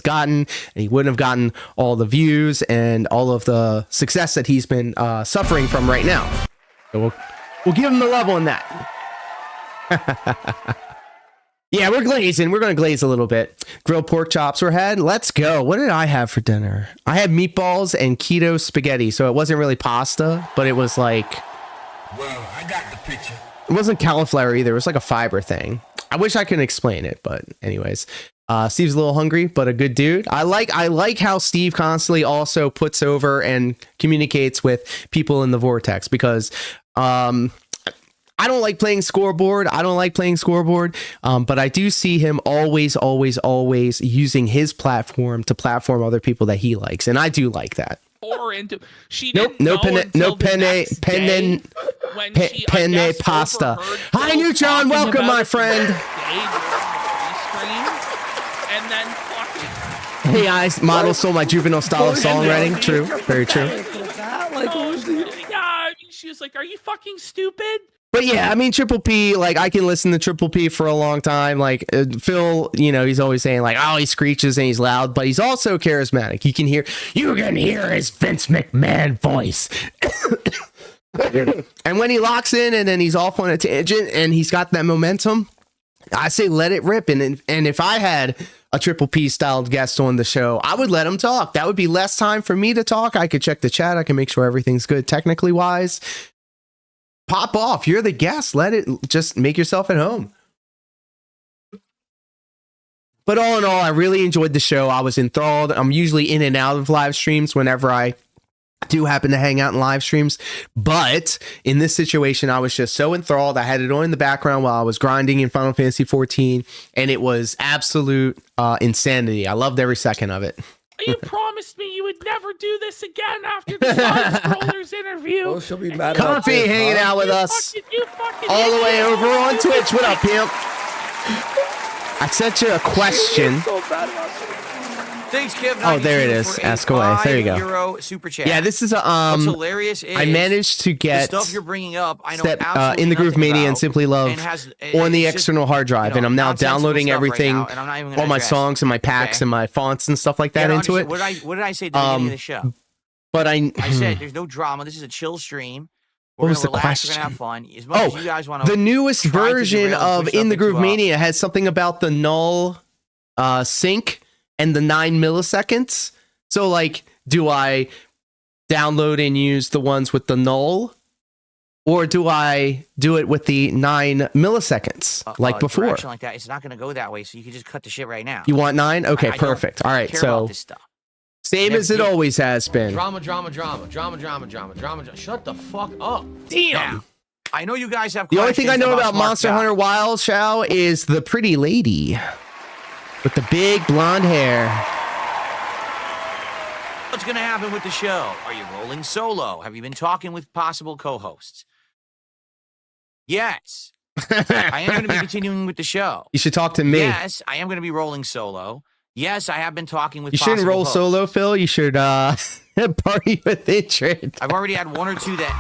gotten, and he wouldn't have gotten all the views and all of the success that he's been suffering from right now. So we'll give him the love on that. Yeah, we're glazing. We're going to glaze a little bit. Grilled pork chops were had. Let's go. What did I have for dinner? I had meatballs and keto spaghetti. So it wasn't really pasta, but it was like... Well, I got the picture. It wasn't cauliflower either. It was like a fiber thing. I wish I could explain it, but anyways. Steve's a little hungry, but a good dude. I like how Steve constantly also puts over and communicates with people in the Vortex, because... I don't like playing scoreboard. But I do see him always using his platform to platform other people that he likes, and I do like that. Or into she Nope, didn't no know penne, until no the next day when she, I penne guess, pasta. overheard Hi, Phil Neutron. talking Welcome, about my it the friend. next day during the stream, and then fucking Hey, I model stole my juvenile style of songwriting. True, very true. yeah, I mean, she was like, "Are you fucking stupid?" But yeah, I mean, Triple P, like, I can listen to Triple P for a long time. Like, Phil, you know, he's always saying, like, oh, he screeches and he's loud, but he's also charismatic. You can hear his Vince McMahon voice. And when he locks in and then he's off on a tangent and he's got that momentum, I say let it rip. And if I had a Triple P styled guest on the show, I would let him talk. That would be less time for me to talk. I could check the chat. I can make sure everything's good technically wise. Pop off. You're the guest. Let it, just make yourself at home. But all in all, I really enjoyed the show. I was enthralled. I'm usually in and out of live streams whenever I do happen to hang out in live streams. But in this situation, I was just so enthralled. I had it on in the background while I was grinding in Final Fantasy 14, and it was absolute insanity. I loved every second of it. You promised me you would never do this again after the Side-Scrollers interview. Oh, she'll be mad. Comfy hanging out with us all the way over on Twitch. What up, pimp? I sent you a question. Thanks, Kev. Oh, there it is. Ask away. There you go. Euro super chat. Yeah, this is a What's hilarious is I managed to get the stuff you're bringing up. I know Step, absolutely In the Groove nothing Mania about, and Simply Love and has, on the it's external hard drive, and I'm now nonsensical downloading stuff everything, right now, and I'm not even gonna all my address songs and my packs Okay. and my fonts and stuff like that Yeah, into it. What did I say at the beginning of the show? But I said there's no drama. This is a chill stream. What We're was gonna the relax. We're question? gonna have fun. As much as you guys want to. The newest try to version derail and of push In the stuff Groove into, Mania has something about the null sync and the 9 milliseconds. So, like, do I download and use the ones with the null, or do I do it with the 9 milliseconds like before? direction like that, it's not gonna go that way. So you can just cut the shit right now. You want 9? Okay, I don't perfect. All right, care so about this stuff. same as it always has been. Drama. Shut the fuck up. Damn. I know you guys have. The only thing I know about Smart Monster Cow. Hunter Wild Shao is the pretty lady with the big blonde hair. What's going to happen with the show? Are you rolling solo? Have you been talking with possible co-hosts? Yes. I am going to be continuing with the show. You should talk to me. Yes, I am going to be rolling solo. Yes, I have been talking with You shouldn't possible roll hosts. solo, Phil. You should party with Intrid. I've already had one or two that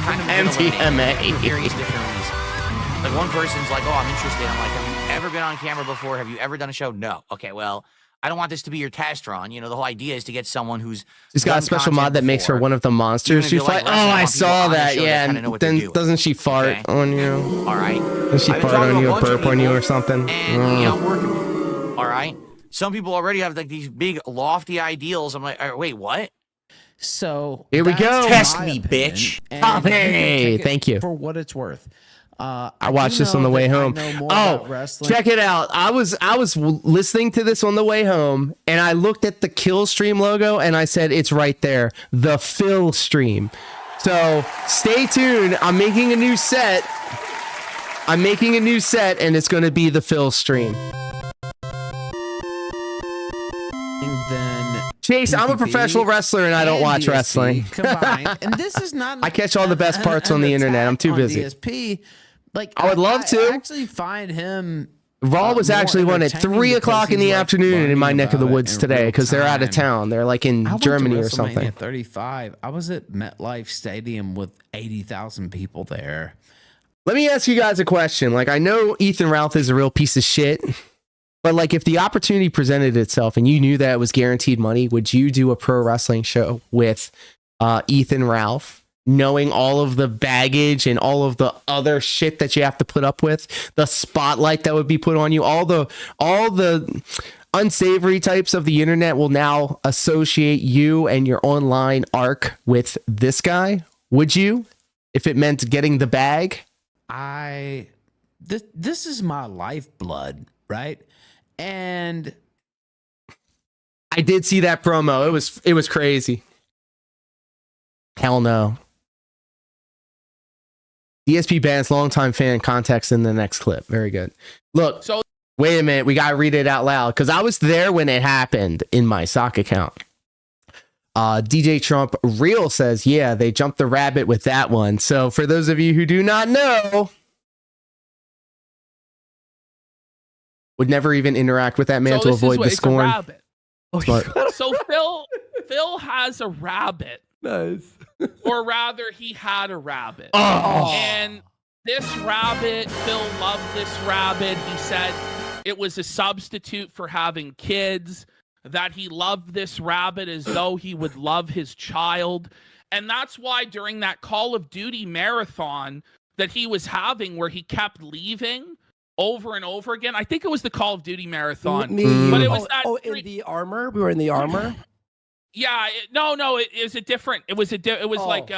kind of been MTMA. eliminated for various different reasons. Like one person's like, "Oh, I'm interested." I'm like, "Have you ever been on camera before? Have you ever done a show?" No. Okay, well, I don't want this to be your test run. You know, the whole idea is to get someone who's She's got a done special content mod that makes her before. one of the monsters you Even if fight. you're Oh, like, I "Listen, I saw want people on the that. show that Yeah, kinda know and what to then do." doesn't she fart Okay. on you? All right. Does she I've been fart talking on to you a or bunch of burp on you people, or something? And you know, I'm working with it. All right. Some people already have like these big lofty ideals. I'm like, wait, what? So Here we go. Test me, bitch. And Oh, you can hey, take it thank you. for what it's worth. I watched this on the way home. Check it out. I was listening to this on the way home, and I looked at the Kill Stream logo, and I said, it's right there, the Phil Stream. So stay tuned. I'm making a new set, and it's going to be the Phil Stream. Chase, I'm a professional wrestler, and I don't watch wrestling. Combined, and this is not. I catch all the best parts on the internet. I'm too busy. DSP. Like, I would love to. I actually find him. Raw was actually on at 3 o'clock in the afternoon in my neck of the woods today because they're out of town. They're like in Germany or something. 35. I was at MetLife Stadium with 80,000 people there. Let me ask you guys a question. Like, I know Ethan Ralph is a real piece of shit, but like, if the opportunity presented itself and you knew that it was guaranteed money, would you do a pro wrestling show with Ethan Ralph, knowing all of the baggage and all of the other shit that you have to put up with, the spotlight that would be put on you, all the unsavory types of the internet will now associate you and your online arc with this guy? Would you, if it meant getting the bag? This is my lifeblood, right? And I did see that promo. It was crazy. Hell no. DSP Band's longtime fan, context in the next clip. Very good. Look, So wait a minute. We got to read it out loud because I was there when it happened in my sock account. DJ Trump Real says, yeah, they jumped the rabbit with that one. So for those of you who do not know, would never even interact with that man to avoid the scorn. So Phil has a rabbit. Nice. Or rather, he had a rabbit. Oh. And this rabbit, Phil loved this rabbit. He said it was a substitute for having kids, that he loved this rabbit as though he would love his child. And that's why during that Call of Duty marathon that he was having, where he kept leaving over and over again. I think it was the Call of Duty marathon. But it was in the armor. We were in the armor. Yeah, it was a different. It was like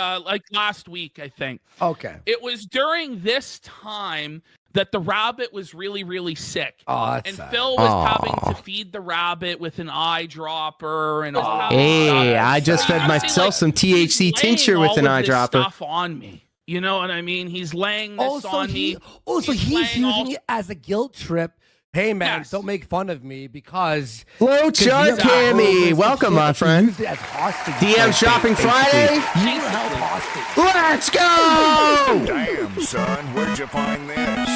last week, I think. Okay. It was during this time that the rabbit was really, really sick. That's and sad. Phil was having to feed the rabbit with an eyedropper and all. Hey, I just fed myself some THC tincture with an eyedropper. Stuff on me. You know what I mean? He's laying this on me. So he's using it as a guilt trip. Hey man, don't make fun of me because Hello, Chuck Cammy. Welcome, my friend. DM Shopping Friday. Let's go! Damn, son, where'd you find this?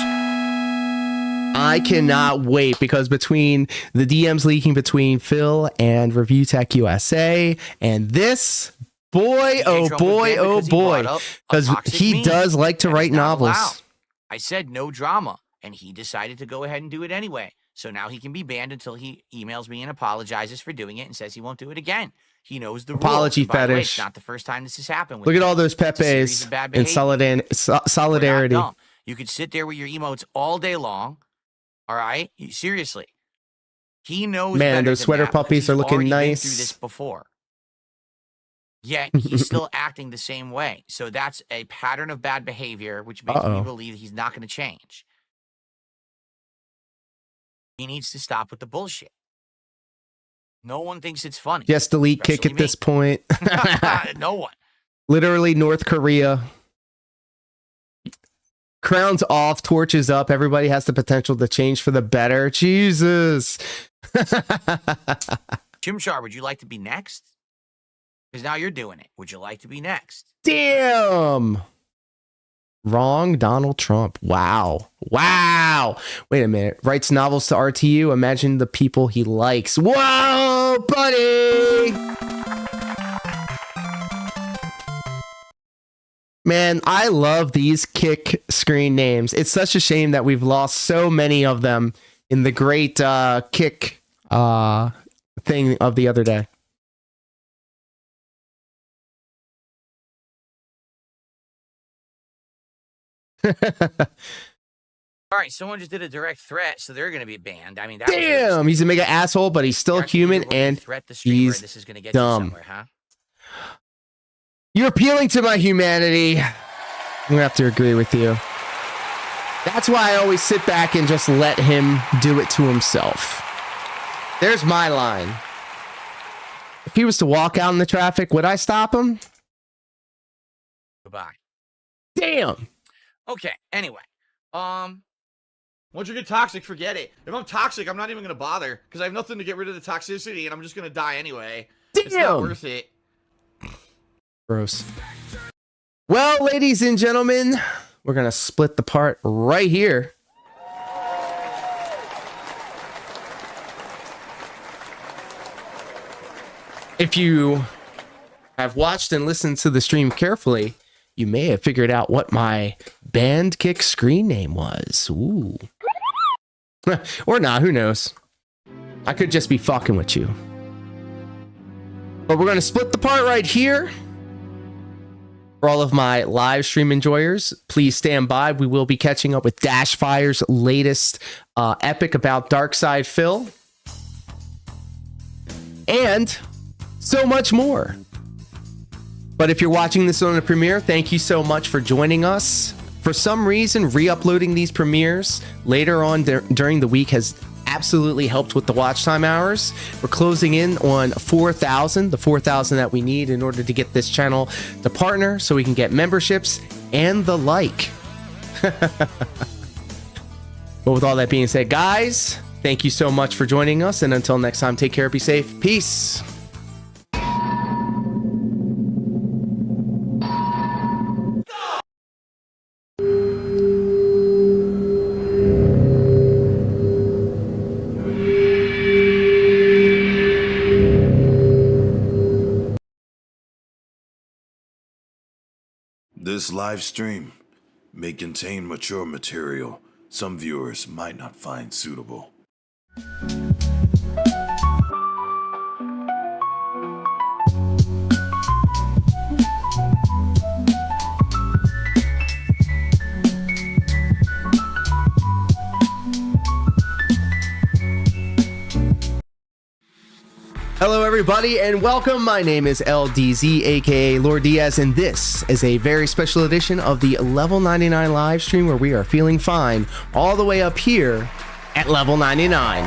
I cannot wait because between the DMs leaking between Phil and Review Tech USA and this, boy, oh boy, because he does like to write novels. I said no drama, and he decided to go ahead and do it anyway. So now he can be banned until he emails me and apologizes for doing it and says he won't do it again. He knows the apology rules. By the way, fetish. it's not the first time this has happened. Look at all those Pepes and solidarity. You could sit there with your emotes all day long. All right, seriously. He knows. Man, those sweater puppies are looking nice. Been through this before. Yet he's still acting the same way. So that's a pattern of bad behavior, which makes me believe he's not going to change. He needs to stop with the bullshit. No one thinks it's funny. Just delete kick at this point. No one. Literally North Korea. Crowns off, torches up. Everybody has the potential to change for the better. Jesus. Chimchar, would you like to be next? Because now you're doing it. Would you like to be next? Damn. Wrong, Donald Trump. Wow. Wait a minute. Writes novels to RTU. Imagine the people he likes. Whoa, buddy. Man, I love these kick screen names. It's such a shame that we've lost so many of them in the great kick thing of the other day. All right, someone just did a direct threat, so they're going to be banned. I mean, that damn, he's a mega asshole, but he's still human and he's this is gonna get dumb. Huh? You're appealing to my humanity. I'm gonna have to agree with you. That's why I always sit back and just let him do it to himself. There's my line. If he was to walk out in the traffic, would I stop him? Goodbye. Damn. Okay. Anyway, Once you get toxic, forget it. If I'm toxic, I'm not even gonna bother because I have nothing to get rid of the toxicity, and I'm just gonna die anyway. It's not Damn. worth it. Gross. Well, ladies and gentlemen, we're gonna split the part right here. If you have watched and listened to the stream carefully, you may have figured out what my band kick screen name was. Ooh. Or not, who knows? I could just be fucking with you. But we're gonna split the part right here. For all of my live stream enjoyers, please stand by. We will be catching up with Dashfire's latest epic about Darkside Phil. And so much more. But if you're watching this on a premiere, thank you so much for joining us. For some reason, re-uploading these premieres later on during the week has absolutely helped with the watch time hours. We're closing in on 4,000, the 4,000 that we need in order to get this channel to partner so we can get memberships and the like. But with all that being said, guys, thank you so much for joining us. And until next time, take care, be safe. Peace. This live stream may contain mature material some viewers might not find suitable. Hello, everybody, and welcome. My name is LDZ, aka Lord Diaz, and this is a very special edition of the Level 99 live stream where we are feeling fine all the way up here at Level 99.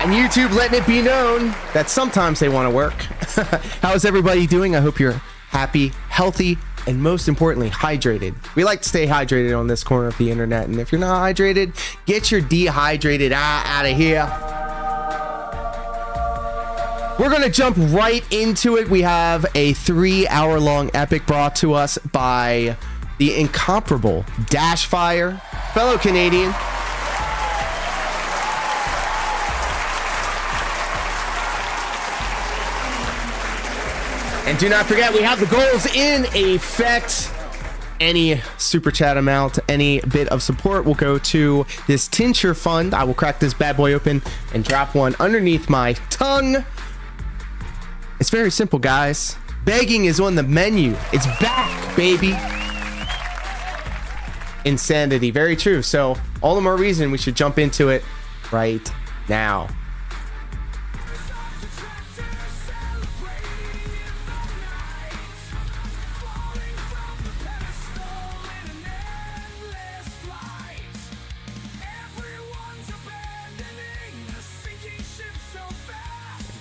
And YouTube letting it be known that sometimes they want to work. How's everybody doing? I hope you're happy, healthy, and most importantly, hydrated. We like to stay hydrated on this corner of the internet, and if you're not hydrated, get your dehydrated out of here. We're gonna jump right into it. We have a 3-hour-long epic brought to us by the incomparable Dashfire, fellow Canadian. And do not forget, we have the goals in effect. Any super chat amount, any bit of support will go to this tincture fund. I will crack this bad boy open and drop one underneath my tongue. It's very simple, guys. Begging is on the menu. It's back, baby. Insanity. Very true. So all the more reason we should jump into it right now.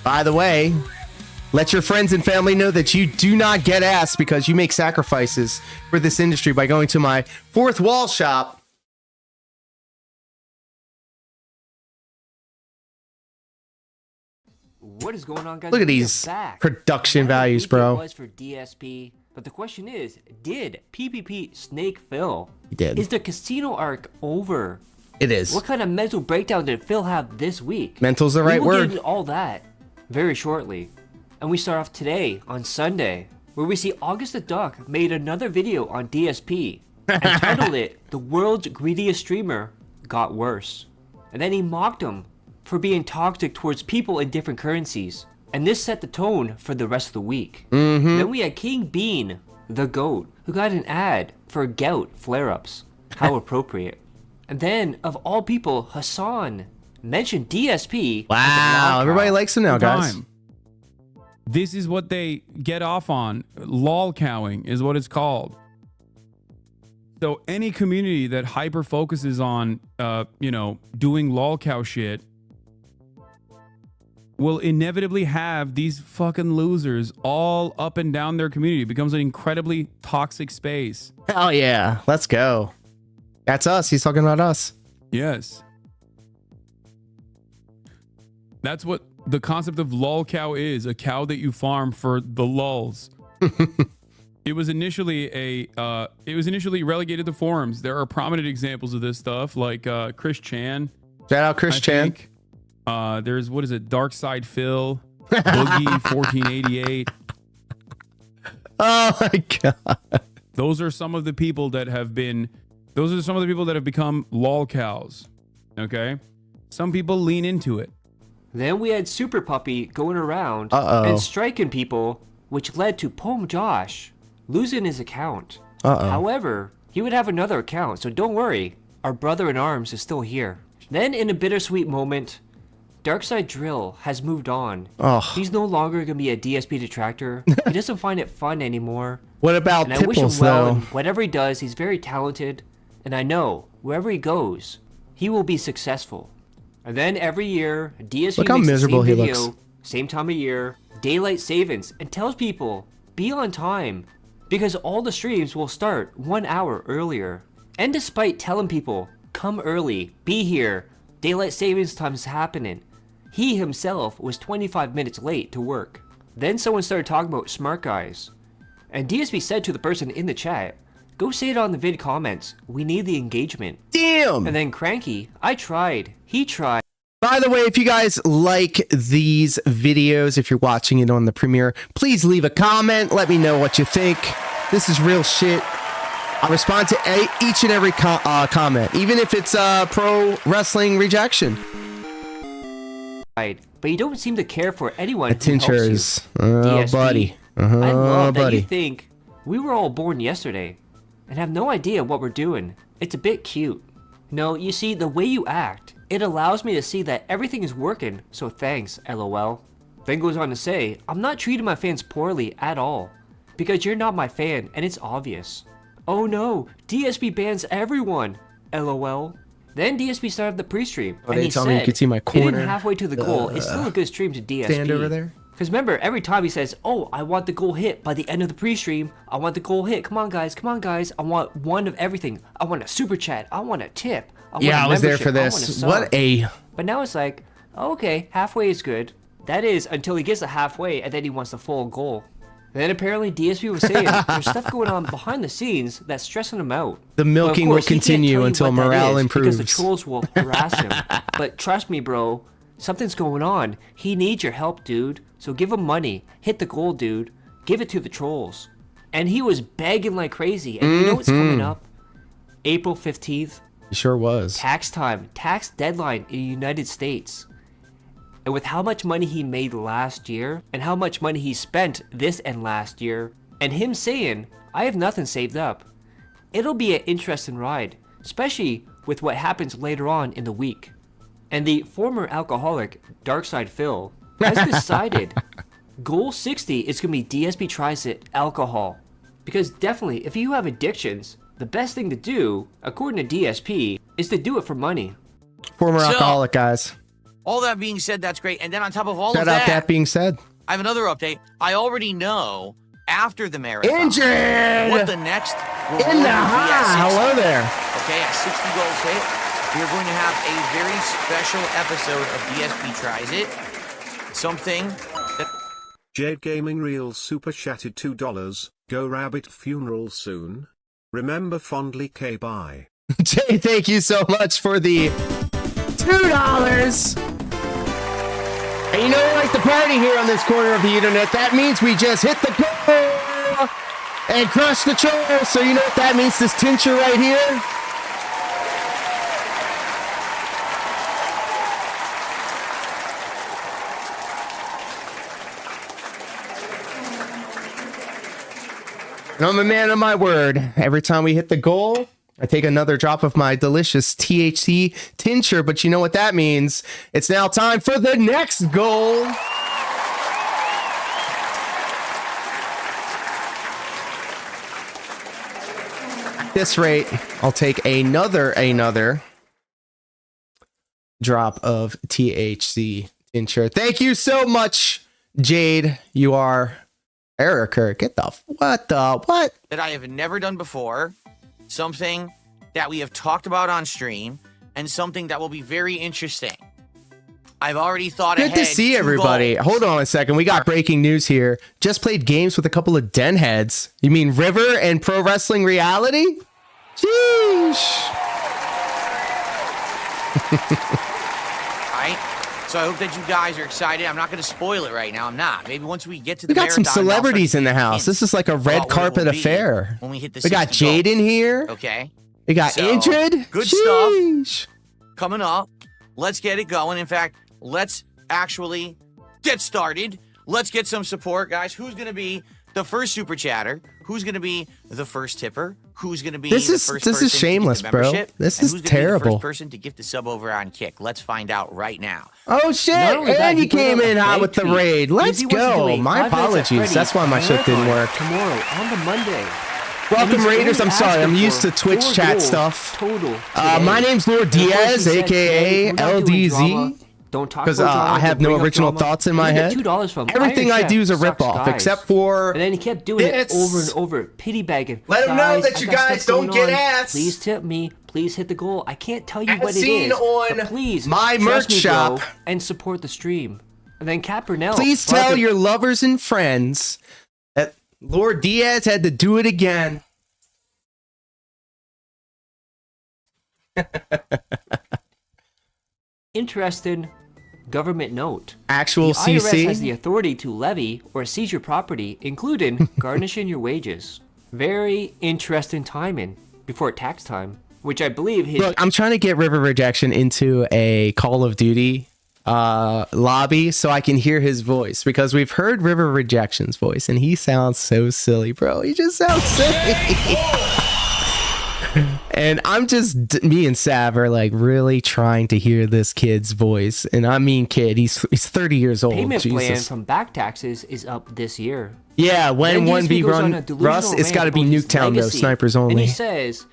By the way, let your friends and family know that you do not get ass because you make sacrifices for this industry by going to my fourth wall shop. What is going on, guys? Look at these production values, bro. Was for DSP, but the question is, did PPP snake Phil? He did. Is the casino arc over? It is. What kind of mental breakdown did Phil have this week? Mental's the right we will word. Get into all that very shortly. And we start off today on Sunday, where we see August the Duck made another video on DSP and titled it "The World's Greediest Streamer Got Worse." And then he mocked him for being toxic towards people in different currencies. And this set the tone for the rest of the week. Then we had King Bean, the GOAT, who got an ad for gout flare-ups. How appropriate. And then, of all people, Hassan mentioned DSP. Wow, everybody likes him now, guys. This is what they get off on. Lol cowing is what it's called. So any community that hyper focuses on, doing lolcow shit will inevitably have these fucking losers all up and down their community. It becomes an incredibly toxic space. Hell yeah. Let's go. That's us. He's talking about us. Yes. That's what the concept of lolcow is, a cow that you farm for the lulls. It was initially relegated to forums. There are prominent examples of this stuff, like Chris Chan. Shout out Chris Chan. There's Dark Side Phil, Boogie 1488. Oh my god. Those are some of the people that have become lolcows. Okay? Some people lean into it. Then we had Super Puppy going around Uh-oh. and striking people, which led to Pome Josh losing his account. Uh-oh. However, he would have another account, so don't worry. Our brother in arms is still here. Then, in a bittersweet moment, Darkside Drill has moved on. Oh. He's no longer going to be a DSP detractor. He doesn't find it fun anymore. What about And I wish him Tipples, well though? in whatever he does. He's very talented. And I know, wherever he goes, he will be successful. And then every year, DSP Look how makes miserable the he same video, looks. same time of year, daylight savings, and tells people, be on time, because all the streams will start 1 hour earlier. And despite telling people, come early, be here, daylight savings time is happening, he himself was 25 minutes late to work. Then someone started talking about smart guys. And DSP said to the person in the chat, go say it on the vid comments, we need the engagement. Damn! And then Cranky, I tried, he tried. By the way, if you guys like these videos, if you're watching it on the premiere, please leave a comment. Let me know what you think. This is real shit. I respond to each and every comment, even if it's pro wrestling rejection. But you don't seem to care for anyone who helps Tinctures. you. DSP, Buddy. I love that buddy. you think we were all born yesterday and have no idea what we're doing. It's a bit cute. No, you see, the way you act, it allows me to see that everything is working, so thanks, LOL. Then goes on to say, I'm not treating my fans poorly at all, because you're not my fan and it's obvious. Oh no, DSP bans everyone, LOL. Then DSP started the pre-stream, Oh, and they he tell said, me you could see my hitting corner. halfway to the goal is still a good stream to DSP. Stand over there. Because remember, every time he says, oh, I want the goal hit by the end of the pre-stream. I want the goal hit. Come on, guys. I want one of everything. I want a super chat. I want a tip. I want Yeah, a I was there membership. for I want a this. sub." What a... But now it's like, okay, halfway is good. That is until he gets to halfway and then he wants the full goal. Then apparently DSP was saying there's stuff going on behind the scenes that's stressing him out. The milking But will of course, he can't continue tell you until what that morale is improves. because the trolls will harass him. But trust me, bro, something's going on. He needs your help, dude. So give him money. Hit the goal, dude. Give it to the trolls. And he was begging like crazy. And you know what's coming up? April 15th. He sure was. Tax time. Tax deadline in the United States. And with how much money he made last year, and how much money he spent this and last year, and him saying, I have nothing saved up, it'll be an interesting ride, especially with what happens later on in the week. And the former alcoholic, Darkside Phil, has decided goal 60 is going to be DSP tries it alcohol. Because definitely, if you have addictions, the best thing to do, according to DSP, is to do it for money. Former So- alcoholic, guys. All that being said, that's great. And then on top of all Shout of out that being said. I have another update. I already know after the marathon Injured! what the next reward In the will be at high. 60. Hello there. Okay, at 60 goals hit, we are going to have a very special episode of DSP Tries It. Something that Jade Gaming Reels super chatted $2. Go Rabbit funeral soon. Remember fondly K bye. Jay, thank you so much for the $2. And you know we like to party here on this corner of the internet. That means we just hit the goal and crush the troll. So you know what that means? This tincture right here. And I'm a man of my word. Every time we hit the goal, I take another drop of my delicious THC tincture. But you know what that means? It's now time for the next goal. this rate, I'll take another drop of THC ensure. Thank you so much, Jade. You are Erica. Get the what? That I have never done before, something that we have talked about on stream, and something that will be very interesting. I've already thought Good ahead. to see everybody. Hold on a second. We got breaking news here. Just played games with a couple of den heads. You mean River and Pro Wrestling Reality? Sheesh. Right? So I hope that you guys are excited. I'm not going to spoil it right now. I'm not. Maybe once we get to the We got some marathon, I'll start celebrities in the giving house. hints This is like a red about what it carpet will be affair. when we hit the We got 60 Jade goal. in here. Okay. We got So, Ingrid. Good Sheesh. stuff coming up. Let's get it going. In fact, let's actually get started. Let's get some support, guys. Who's going to be the first super chatter? Who's going to be the first tipper? Who's going to be This the is- first this is person to shameless, gift the bro. membership? This And is who's gonna be the terrible. first person to gift the sub over on Kick? Let's find out right now. Oh shit! Not only that, And he you put came out a in hot fake with the tweet. raid. Let's He wants to do go. a My 5 Nights at apologies. Freddy's That's why my shit didn't marathon work. Tomorrow on the Monday. Welcome, And he's Raiders. I'm only sorry. I'm asking used to for Twitch 4 chat goals stuff. Total. My name's Lord And of course, Diaz, he said today, aka we're not doing drama. LDZ. Don't talk Because about drama, I have don't no bring up original drama. thoughts in And my you get head. $2 from Everything Iron I do is a Chef, ripoff, sucks, guys. except for. And then he kept doing it bits. over and over, pity bagging. Let him know that I you got guys stuff don't going get on. ass. Please tip me. Please hit the goal. I can't tell you As what it seen is. on But please, my trust merch me, shop. bro, and support the stream. And then Cat Burnell. Please brought tell up your lovers and friends that Lord Diaz had to do it again. interesting government note. Actual The IRS CC. has the authority to levy or seize your property, including garnishing your wages. Very interesting timing before tax time, which I believe his Look, I'm trying to get River Rejection into a Call of Duty lobby so I can hear his voice, because we've heard River Rejection's voice and he sounds so silly, bro. He just sounds silly. And I'm just, me and Sav are like really trying to hear this kid's voice. And I mean kid, he's 30 years old. payment plan Jesus. from back taxes is up this year. Yeah, when Then DSP 1v goes on run a delusional Russ, it's rant got to be about his Nuketown though, legacy. snipers And only. he says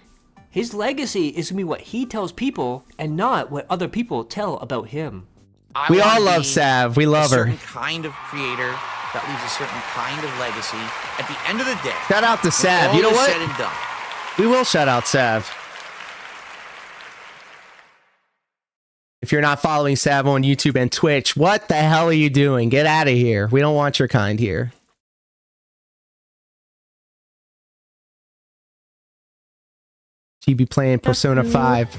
his legacy is gonna be what he tells people and not what other people tell about him. I We wanna all love be Sav. We love a her. certain kind of creator that leaves a certain kind of legacy. At the end of the day, Shout out to when Sav. all You know is what? said and done, We will shout out Sav. If you're not following Sav on YouTube and Twitch, what the hell are you doing? Get out of here. We don't want your kind here. She be playing Persona 5.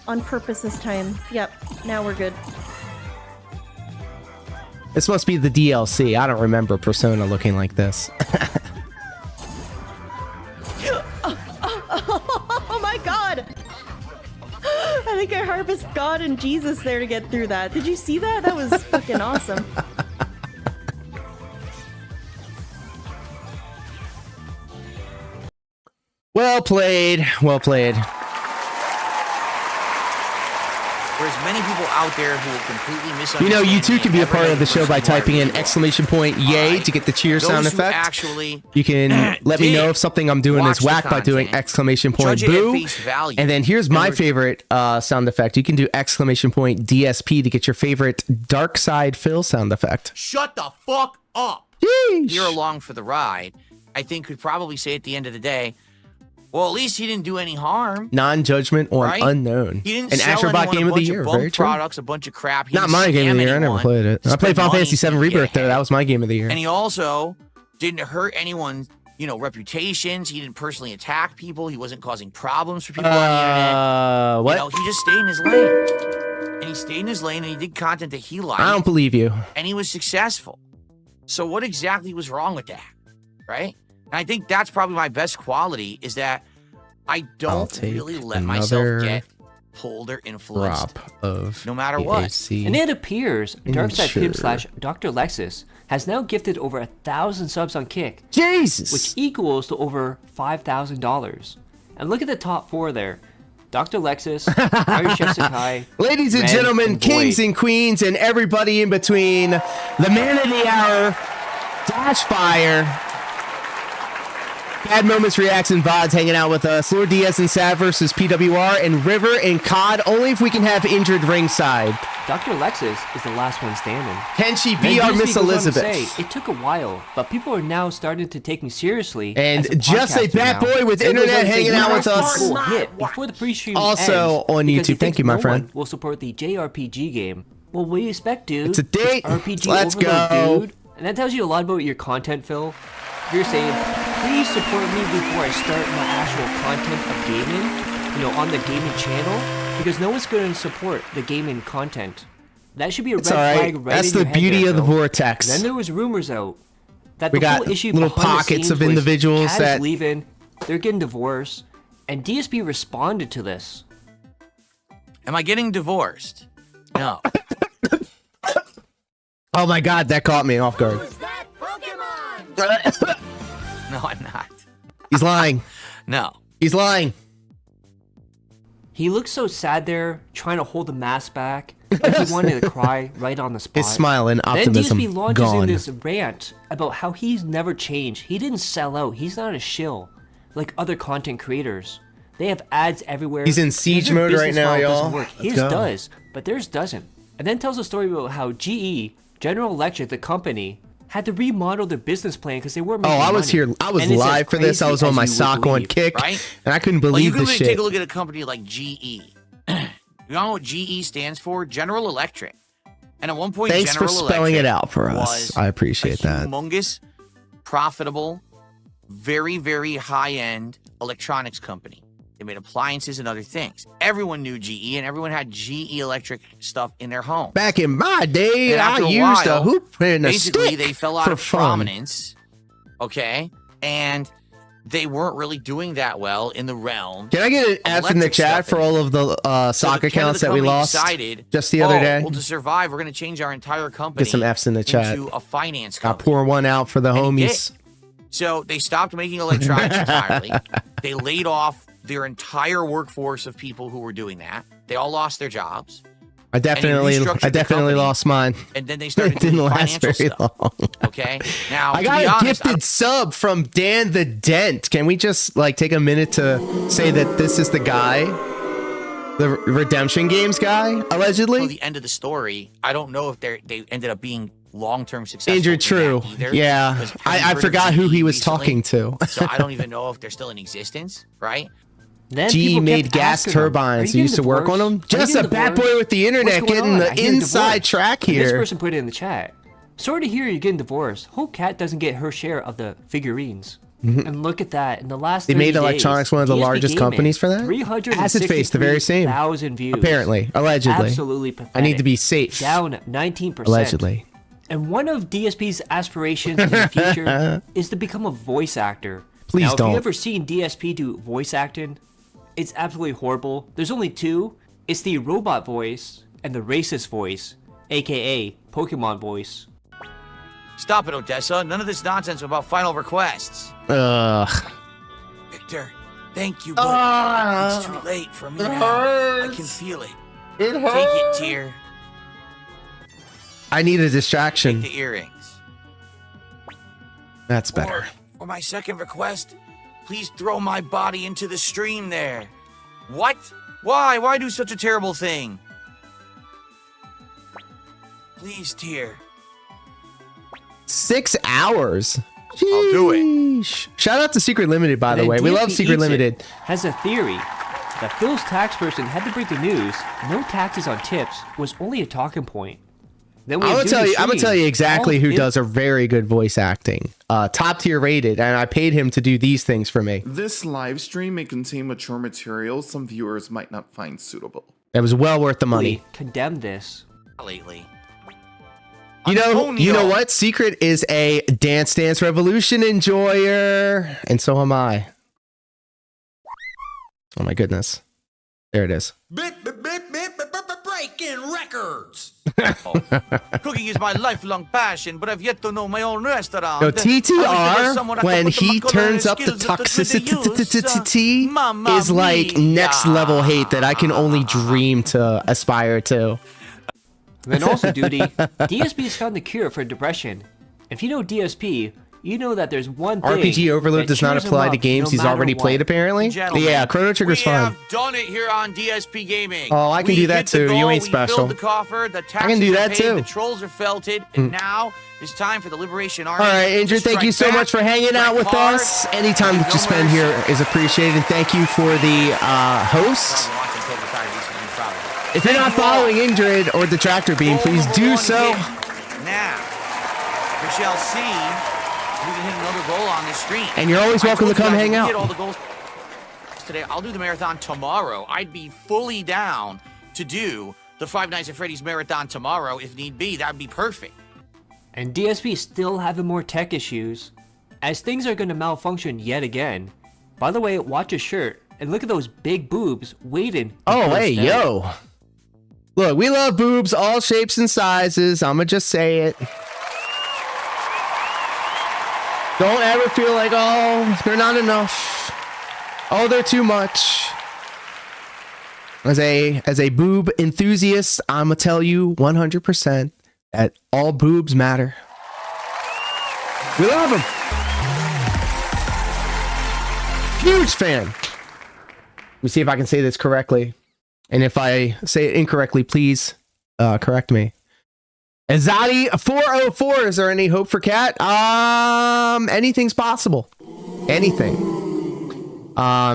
On purpose this time. Yep, now we're good. This must be the DLC. I don't remember Persona looking like this. Oh my god! I think I harvest God and Jesus there to get through that. Did you see that? That was fucking awesome. Well played. Well played. there's many people out there who will completely misunderstand. You know, you too me can and be a never part know of the show by person who I typing in really exclamation point yay to get the cheer Those sound who effect. actually You can let me know if something I'm doing is watch the whack by doing content, exclamation point judge it at boo. face value. And then here's my favorite sound effect. You can do exclamation point DSP to get your favorite Dark Side Phil sound effect. Shut the fuck up. You're along for the ride. I think could probably say at the end of the day, well, at least he didn't do any harm. Non-judgment on Right? unknown. He didn't An sell Astrobot anyone game a of the bunch year. bunk Very true. products, a bunch of crap. He Not didn't my game of scam the year. I never anyone. played it. I Spent played Final money Fantasy VII to get Rebirth though. That was my game of the year. And he also didn't hurt anyone's, reputations. He didn't personally attack people. He wasn't causing problems for people on the internet. What? He just stayed in his lane. And he stayed in his lane and he did content that he liked. I don't believe you. And he was successful. So what exactly was wrong with that? Right? And I think that's probably my best quality is that I don't really let myself get pulled or influenced. Drop of No matter what. EAC. And it appears DarkSidePimp Insure. / Dr. Lexus has now gifted over 1,000 subs on Kick. Jesus! Which equals to over $5,000. And look at the top four there. Dr. Lexus, Irish Chef Sakai, Ladies and Ren, gentlemen, and kings Boyd. and queens, and everybody in between, the man of the hour, Dashfire. Bad Moments Reacts and VODs hanging out with us. Lord Diaz and Sav versus PWR and River and COD. Only if we can have injured ringside. Dr. Alexis is the last one standing. Can she be Then our Disney Miss goes on to Elizabeth? say, it took a while, but people are now starting to take me seriously. And as just a podcaster bad now. boy with Then goes internet on to say, hanging out "You with must us." full hit before the pre-stream Also ends, on because YouTube. he Thank thinks you, my no friend. one will support the JRPG game. Well, what do you expect, dude? It's a date. RPG Let's overload, go. dude. And that tells you a lot about your content, Phil. If you're saying, please support me before I start my actual content of gaming, you know, on the gaming channel, because no one's going to support the gaming content. That should be a red It's all right. flag right That's in your the head beauty there, of the Phil. vortex. Then there was rumors out that We the got whole issue little behind the pockets scenes of was individuals Kat that- is leaving, they're getting divorced, and DSP responded to this. Am I getting divorced? No. Oh my God, that caught me off guard. No, I'm not. He's lying. No. He's lying. He looked so sad there, trying to hold the mask back, like he wanted to cry right on the spot. His smile and optimism Then DSP launches gone. in this rant about how he's never changed. He didn't sell out. He's not a shill like other content creators. They have ads everywhere. He's in siege Their mode right business now, model doesn't y'all. work. Let's His go. does, but theirs doesn't. And then tells a story about how GE, General Electric, the company, had to remodel their business plan because they weren't Oh, making I was money. here. I was And it's as live for this. I crazy was on as my you would sock on believe. kick, Right? and I couldn't Well, you believe can this take shit. a look at a company like GE. You know what GE stands for? General Electric. And at one point, Thanks for General spelling it Electric out for us. was I appreciate a that. humongous, profitable, very, very high-end electronics company. They made appliances and other things. Everyone knew GE, and everyone had GE Electric stuff in their home. Back in my day, And I after a used a while, hoop and a basically, stick they fell out for of fun. prominence. Okay, and they weren't really doing that well in the realm. Can I get an of F in the electric chat stuff for all of the So the sock head of accounts the that we company lost decided, just the other day? Well, to survive, we're going to change our entire company. Get some Fs in the chat. Into a finance I'll company. pour one out for the And he homies. did. So they stopped making electronics entirely. They laid off their entire workforce of people who were doing that. They all lost their jobs. I definitely restructured the company, lost mine. And then they started It didn't doing last financial very stuff. long. Okay. Now, I to got be a honest, gifted sub from Dan the Dent. Can we just like take a minute to say that this is the guy, the Redemption Games guy, allegedly? Well, the end of the story, I don't know if they ended up being long-term successful. Injured, in true. that either, Yeah, because have you I heard of forgot who GE he was recently? talking to. So I don't even know if they're still in existence, right? Then GE people made kept gas asking him, "Are turbines. you You used to getting work on them. divorced? Are you Just a getting bad boy divorced? with the internet What's going getting on? the I hear inside divorce." track And this here. person put it in the chat. Sorry to hear you're getting divorced. Hope Kat doesn't get her share of the figurines. And look at that. In the last They 30 made electronics days, one of the DSP largest Gaming, companies for that. 363,000 Acid Face, the very same. views. Apparently, allegedly. Absolutely pathetic. I need to be safe. Down 19%. Allegedly. And one of DSP's aspirations in the future is to become a voice actor. Please now, don't. If you've ever seen DSP do voice acting, it's absolutely horrible. There's only two. It's the robot voice and the racist voice, aka Pokemon voice. Stop it, Odessa. None of this nonsense about final requests. Ugh. Victor, thank you, but it's too late for me now. I can feel it. It Take it, Tyr. I need a distraction. The earrings. That's better. For my second request, please throw my body into the stream there. What? Why? Why do such a terrible thing? Please, Tyr. 6 hours. I'll do it. Sheesh. Shout out to Secret Limited, by the And way. then We DSP love Secret Eats It Limited. Has a theory that Phil's tax person had to break the news. No taxes on tips was only a talking point. Then we I'm have gonna Duty tell you Stream. exactly All who of does a very good voice acting. Top tier rated, and I paid him to do these things for me. This live stream may contain mature material some viewers might not find suitable. That was well worth the money. Condemn this. Lately. You know Antonio. what? Secret is a Dance Dance Revolution enjoyer, and so am I. Oh my goodness. There it is. Breaking records. Cooking is my lifelong passion, but I've yet to know my own restaurant. So I wish there was TTR, someone I could when put the he culinary turns up the skills into toxicity, use. Mamma is like mia. next level hate that I can only dream to aspire to. Then also, Duty, DSP has found the cure for depression. If you know DSP, you know that there's one thing. RPG Overload that does not cheers him apply to up games no he's matter already what. played, apparently. Gentlemen, Yeah, Chrono Trigger's we fun. have done it here on DSP Gaming. Oh, I can We do that hit the too. You goal, ain't we special. filled the coffer, the I can do taxes are that paid, too. The trolls are felted, and now it's time for the Liberation Army. All right, Andrew, to thank you so strike much for back, hanging out with strike hard, us. Anytime that you no spend mercy. here is appreciated. And thank you for the host. If you're not following Ingrid or Detractor Beam, please do so. Now, we shall see if we can hit another goal on this stream. And you're always I welcome told to you come guys, hang if we out. hit all the goals today. I'll do the marathon tomorrow. I'd be fully down to do the Five Nights at Freddy's marathon tomorrow if need be. That'd be perfect. And DSP still having more tech issues, as things are going to malfunction yet again. By the way, watch his shirt and look at those big boobs waiting. to Oh, burst hey, out. yo. Look, we love boobs, all shapes and sizes. I'ma just say it. Don't ever feel like, oh, they're not enough. Oh, they're too much. As a boob enthusiast, I'ma tell you 100% that all boobs matter. We love them. Huge fan. Let me see if I can say this correctly. And if I say it incorrectly, please correct me. Azadi 404, is there any hope for Cat? Anything's possible. Anything.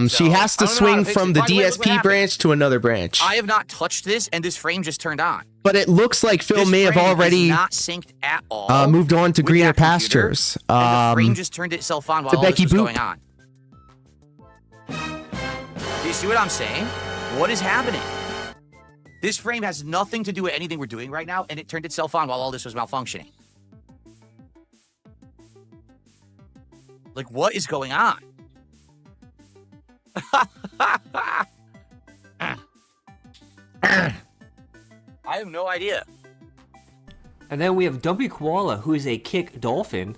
She has to I don't know how swing to fix from it. the By the way, look what DSP happened. branch to another branch. I have not touched this, and this frame just turned on. But it looks like Phil This may have frame is already not synced at all. moved on to with greener that computer, pastures. and the frame just turned itself on while to all this Becky was Boop. going on. Do you see what I'm saying? What is happening? This frame has nothing to do with anything we're doing right now, and it turned itself on while all this was malfunctioning. Like, what is going on? I have no idea. And then we have Dumpy Koala, who is a kick dolphin.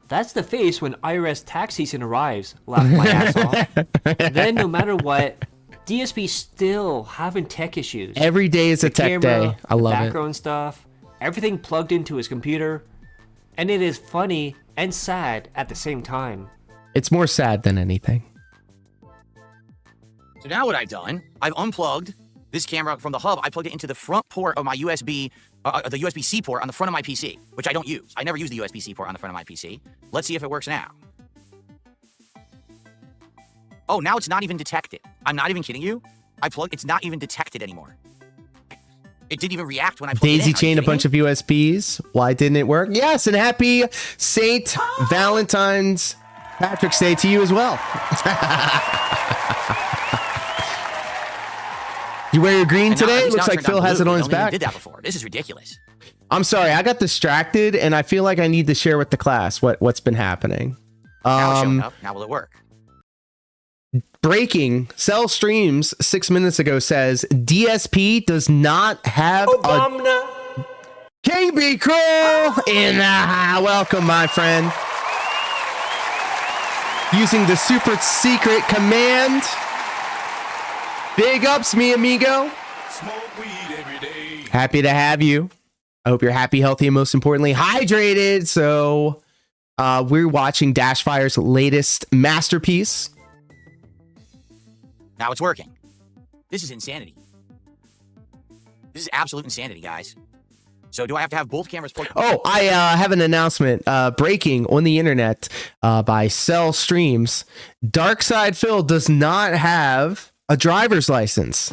That's the face when IRS tax season arrives. Laugh my ass off. Then, no matter what, DSP still having tech issues. Every day is a The tech camera, day. I love the it. background stuff, everything plugged into his computer, and it is funny and sad at the same time. It's more sad than anything. So now what I've done, I've unplugged this camera from the hub. I plugged it into the front port of my USB, the USB-C port on the front of my PC, which I don't use. I never use the USB-C port on the front of my PC. Let's see if it works now. Oh, now it's not even detected. I'm not even kidding you. It's not even detected anymore. It didn't even react when I plugged it in. Daisy Are you chained a kidding bunch of USBs. Why didn't it work? Yes, and happy Saint Valentine's Patrick's Day to you as well. You wear your green And now- today? it's Looks now like turned Phil on has it blue. on I his don't think we back. did that before. This is ridiculous. I'm sorry, I got distracted, and I feel like I need to share with the class what's been happening. Now it's showing up. Now will it work? Breaking Cell Streams 6 minutes ago says DSP does not have a King B. Cruel in welcome, my friend. Using the super secret command. Big ups, mi amigo. Happy to have you. I hope you're happy, healthy, and most importantly, hydrated. So, we're watching Dashfire's latest masterpiece. Now it's working. This is insanity. This is absolute insanity, guys. So do I have to have both cameras plugged? Oh, I have an announcement. Breaking on the internet by Cell Streams. Darkside Phil does not have a driver's license.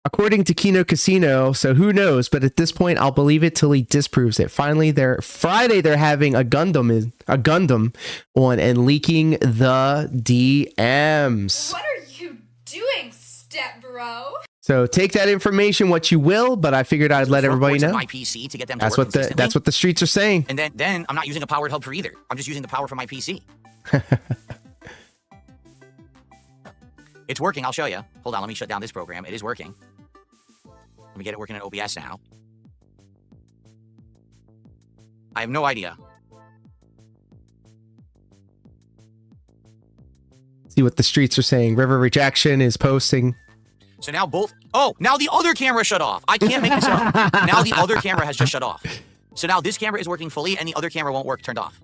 According to Kino Casino, so who knows? But at this point, I'll believe it till he disproves it. Finally, Friday they're having a Gundam on and leaking the DMs. What are you doing, step bro? So take that information what you will, but I figured I'd let everybody Ports of know. my PC to get them to That's work what consistently. that's what the streets are saying. And then I'm not using a powered hub for either. I'm just using the power from my PC. It's working. I'll show you. Hold on. Let me shut down this program. It is working. Let me get it working in OBS now. I have no idea. See what the streets are saying. River Rejection is posting. So now both... Oh, now the other camera shut off. I can't make this up. Now the other camera has just shut off. So now this camera is working fully and the other camera won't work, turned off.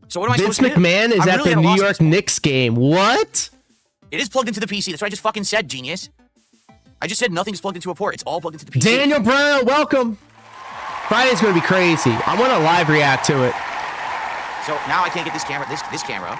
So what am I Vince supposed to do? McMahon is I'm at really the at a New loss at York this point. Knicks game. What? It is plugged into the PC. That's what I just fucking said, genius. I just said nothing's plugged into a port. It's all plugged into the PC. Daniel Brown, welcome. Friday's going to be crazy. I want to live react to it. So now I can't get this camera. This camera.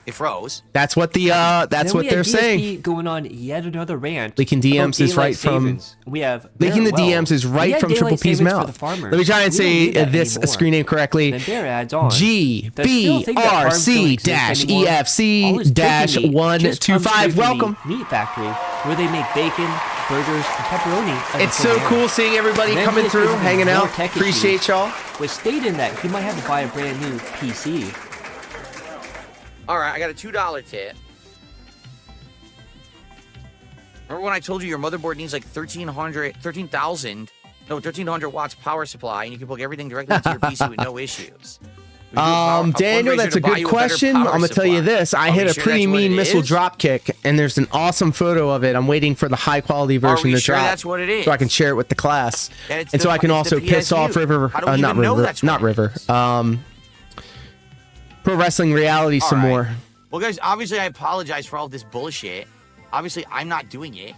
It froze. That's what the that's what they're saying. Going on yet another rant. Leaking DMs is right from. We have Leaking the DMs is right from Triple P's mouth. Let me try and say this screen name correctly. GBRC-EFC-125. Welcome. Meat Factory, where they make bacon, burgers, and pepperoni. It's so cool seeing everybody coming through, hanging out. Appreciate y'all. Was stating that he might have to buy a brand new PC. All right, I got a $2 tip. Remember when I told you your motherboard needs like 1300 watts power supply, and you can plug everything directly into your PC with no issues? Daniel, that's a good question. I'm gonna tell you this. I hit a pretty mean missile drop kick, and there's an awesome photo of it. I'm waiting for the high quality version to drop. That's what it is? So I can share it with the class, and so I can also piss off River, not River. Pro Wrestling Reality some more. Well, guys, obviously I apologize for all this bullshit. Obviously, I'm not doing it.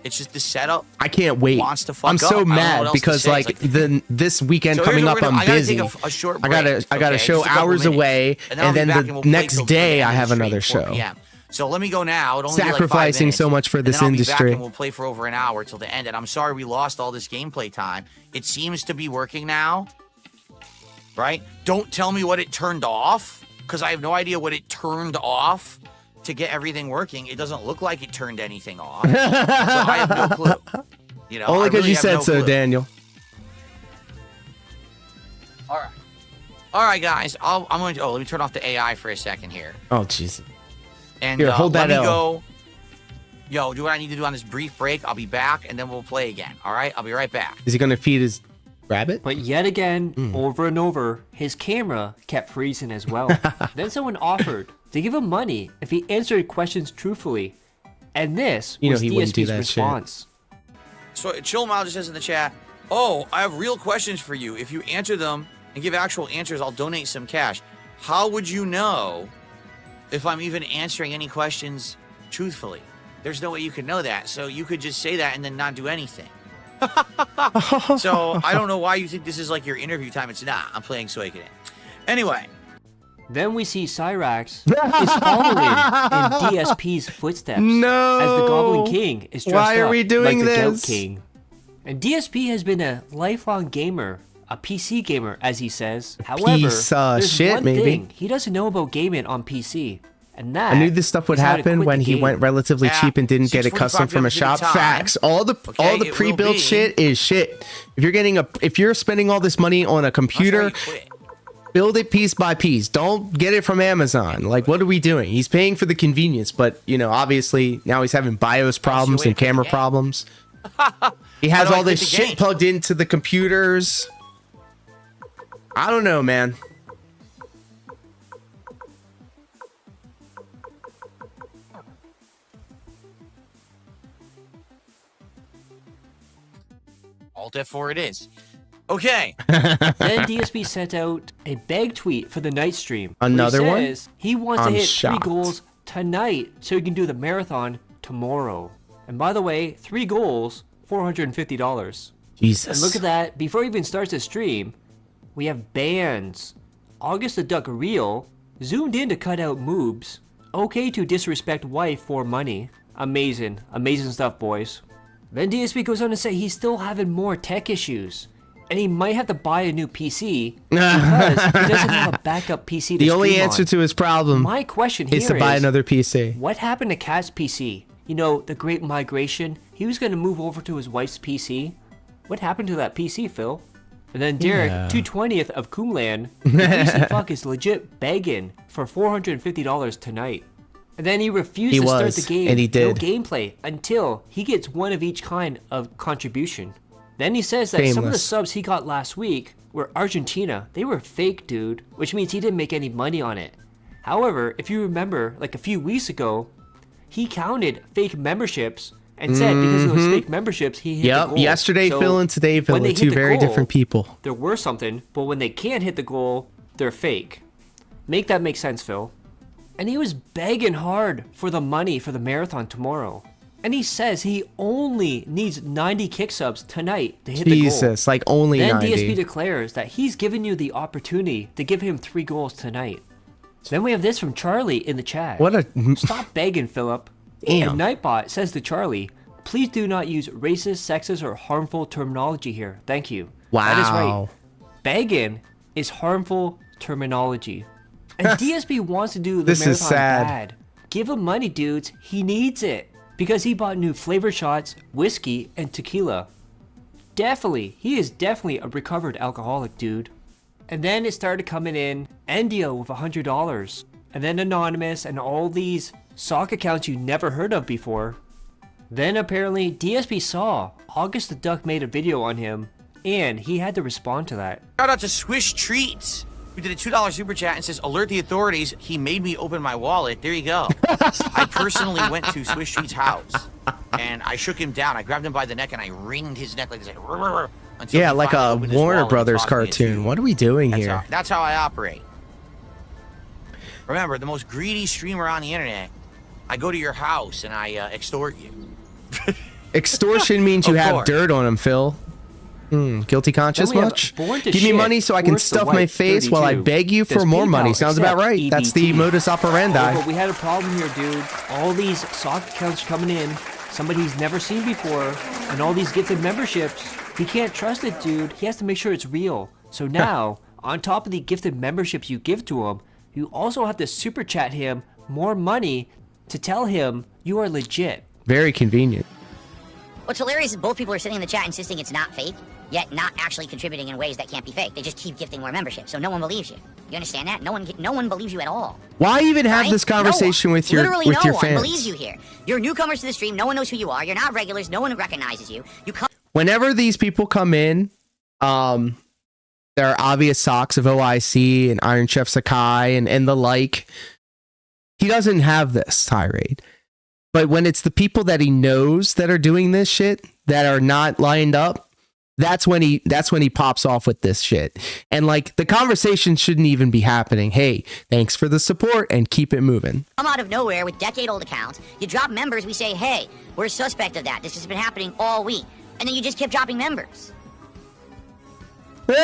It's just the setup. I can't wait. Wants to fuck I'm so up. mad because like this weekend So coming here's up, what I'm I gotta busy. take a short I gotta break, show just a couple hours minutes. away, And and then then I'll be back and the we'll play next till the day end I of have the stream, another 4 show. PM. So let me go now. It'll only be like 5 Sacrificing minutes, so much for this and then I'll be industry. back and we'll play for over an hour till the end. And I'm sorry we lost all this gameplay time. It seems to be working now. Right? Don't tell me what it turned off, because I have no idea what it turned off to get everything working. It doesn't look like it turned anything off. So I have no clue. You know, Only because really you have said no so, clue. Daniel. All right, guys. I'm going to. Oh, let me turn off the AI for a second here. Oh, jeez. And Here, hold that let me L. go. Yo, do what I need to do on this brief break. I'll be back, and then we'll play again. All right, I'll be right back. Is he gonna feed his rabbit? But yet again, over and over, his camera kept freezing as well. Then someone offered to give him money if he answered questions truthfully. And this was he wouldn't do DSP's that shit. response. So Chill Mile just says in the chat, "Oh, I have real questions for you. If you answer them and give actual answers, I'll donate some cash." How would you know if I'm even answering any questions truthfully? There's no way you could know that. So you could just say that and then not do anything. So I don't know why you think this is like your interview time. It's not. I'm playing Suikoden. Anyway. Then we see Cyrax is following in DSP's footsteps. No. As the Goblin King is dressed Why are up we doing like the Goat this? King. And DSP has been a lifelong gamer, a PC gamer, as he says. However, Piece of there's shit, one maybe. thing he doesn't know about gaming on PC. And that I knew this stuff would is how to happen quit when the he game. went relatively cheap and didn't get it custom from a shop. Facts. All the Okay, it pre-built will be. shit is shit. If you're spending all this money on a computer, build it piece by piece. Don't get it from Amazon. Like, what are we doing? He's paying for the convenience, but obviously now he's having BIOS problems and camera problems. He has all this shit plugged into the computers. I don't know, man. Alt F4 it is. Okay. Then DSP sent out a beg tweet for the night stream. where Another he one? says he wants I'm to hit shocked. 3 goals tonight so he can do the marathon tomorrow. And by the way, 3 goals, $450. Jesus. And look at that. Before he even starts the stream, we have bans. August the Duck Real zoomed in to cut out moobs. Okay to disrespect wife for money. Amazing. Amazing stuff, boys. Then DSP goes on to say he's still having more tech issues. And he might have to buy a new PC because he doesn't have a backup PC to The only stream answer on. to his problem My question here is to buy is, another PC. what happened to Cat's PC? You know, the great migration. He was going to move over to his wife's PC. What happened to that PC, Phil? And then Derek, Yeah. 220th of Coomland, the fuck is legit begging for $450 tonight. And then he refused He to was, start the game. and he No did. gameplay until he gets one of each kind of contribution. Then he says that some of the Shameless. subs he got last week were Argentina. They were fake, dude, which means he didn't make any money on it. However, if you remember, like a few weeks ago, he counted fake memberships and said because of those fake memberships, he hit the goal. Yesterday, So Phil, and today, Phil, when they are two hit the very goal, different people. They're worth something, but when they can't hit the goal, they're fake. Make that make sense, Phil. And he was begging hard for the money for the marathon tomorrow. And he says he only needs 90 kick subs tonight to hit the goal. Jesus, like only then 90. DSP declares that he's given you the opportunity to give him 3 goals tonight. Then we have this from Charlie in the chat. What a... Stop begging, Philip. Damn. And Nightbot says to Charlie, please do not use racist, sexist, or harmful terminology here. Thank you. That is right. Wow. Begging is harmful terminology. And DSP wants to do the This marathon is sad. bad. Give him money, dudes. He needs it. Because he bought new flavor shots, whiskey, and tequila. Definitely. He is definitely a recovered alcoholic, dude. And then it started coming in. Endio with $100. And then Anonymous and all these sock accounts you never heard of before. Then apparently DSP saw August the Duck made a video on him. And he had to respond to that. Shout out to Swish Treats, who did a $2 super chat and says, alert the authorities, he made me open my wallet. There you go. I personally went to Swish Treats' house, and I shook him down. I grabbed him by the neck, and I wringed his neck like this. Until Yeah, he like finally a opened his Warner wallet and Brothers tossed me a cartoon. $2. What are we doing here? That's how I operate. Remember, the most greedy streamer on the internet, I go to your house, and I extort you. Extortion means you Of have course. dirt on him, Phil. Guilty conscience Then we have much? Born to Give me Shit, money so I can Force the stuff my White face while I 32. beg you for Says more PayPal money. Sounds about accept right. That's the EBT. modus operandi. Oh, but we had a problem here, dude. All these sock accounts coming in, somebody he's never seen before, and all these gifted memberships. He can't trust it, dude. He has to make sure it's real. So now, on top of the gifted memberships you give to him, you also have to super chat him more money to tell him you are legit. Very convenient. What's hilarious is both people are sitting in the chat insisting it's not fake, yet not actually contributing in ways that can't be fake. They just keep gifting more memberships, so no one believes you. You understand that? No one believes you at all. Why even have Right? this conversation No one. with your Literally with no your one fans? believes you here. You're newcomers to the stream. No one knows who you are. You're not regulars. No one recognizes you. You come. Whenever these people come in, there are obvious socks of OIC and Iron Chef Sakai and the like. He doesn't have this tirade. But when it's the people that he knows that are doing this shit that are not lined up, that's when he pops off with this shit. And like the conversation shouldn't even be happening. Hey, thanks for the support and keep it moving. Come out of nowhere with decade-old accounts. You drop members. We say, hey, we're suspect of that. This has been happening all week. And then you just keep dropping members. All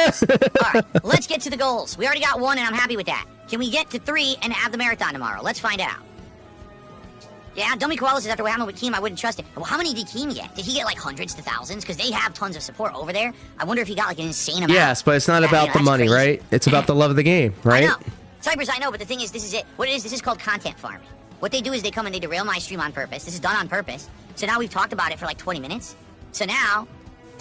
right, let's get to the goals. We already got 1, and I'm happy with that. Can we get to 3 and have the marathon tomorrow? Let's find out. Yeah, Dummy Koala says after what happened with Keem, I wouldn't trust it. Well, how many did Keem get? Did he get like hundreds to thousands? Because they have tons of support over there. I wonder if he got like an insane amount. Yes, but it's not Yeah, about you know, the that's money, crazy. right? It's about the love of the game, right? I know. Cypress, I know, but the thing is, this is it. What it is, this is called content farming. What they do is they come and they derail my stream on purpose. This is done on purpose. So now we've talked about it for like 20 minutes. So now,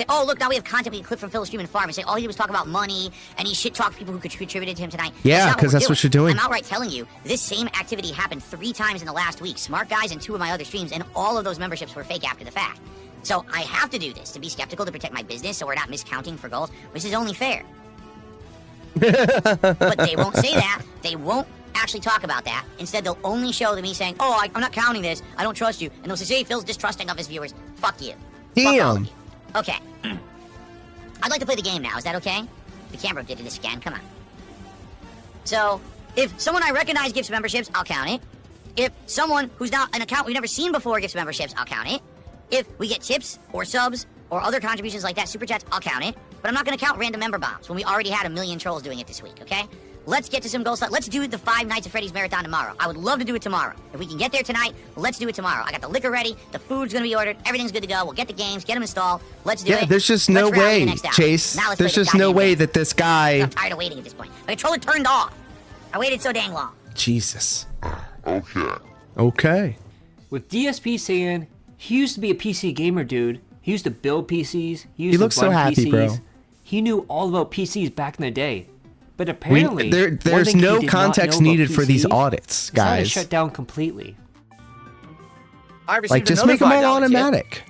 oh, look, now we have content we can clip from Phil's stream and farm and say all he did was talk about money and he shit-talked people who contributed to him tonight. Yeah, because that's what you're doing. I'm outright telling you, this same activity happened 3 times in the last week. Smart Guys and 2 of my other streams, and all of those memberships were fake after the fact. So I have to do this to be skeptical, to protect my business, so we're not miscounting for goals, which is only fair. But they won't say that. They won't actually talk about that. Instead, they'll only show me saying, oh, I'm not counting this. I don't trust you. And they'll say, hey, Phil's distrusting of his viewers. Fuck you. Fuck all of Damn. you. Okay. I'd like to play the game now. Is that okay? The camera did this again. Come on. So, if someone I recognize gives memberships, I'll count it. If someone who's not an account we've never seen before gives memberships, I'll count it. If we get tips or subs or other contributions like that, super chats, I'll count it. But I'm not going to count random member bombs when we already had 1 million trolls doing it this week, okay? Let's get to some goals. Let's do the 5 Nights at Freddy's Marathon tomorrow. I would love to do it tomorrow. If we can get there tonight, let's do it tomorrow. I got the liquor ready. The food's going to be ordered. Everything's good to go. We'll get the games, get them installed. Let's do it. Yeah, there's just no Let's rally the way, next hour. Chase. Now let's There's play the just no goddamn way game. that this guy. I'm tired of waiting at this point. My controller turned off. I waited so dang long. Jesus. Okay. Okay. With DSP saying he used to be a PC gamer, dude. He used to build PCs. He used He looks to so run happy, PCs. bro. He knew all about PCs back in the day. But apparently, one there's thing he no did not context know about needed for these PCs audits, is how to guys. shut down completely. I received Like, just another make them all $5 tip automatic.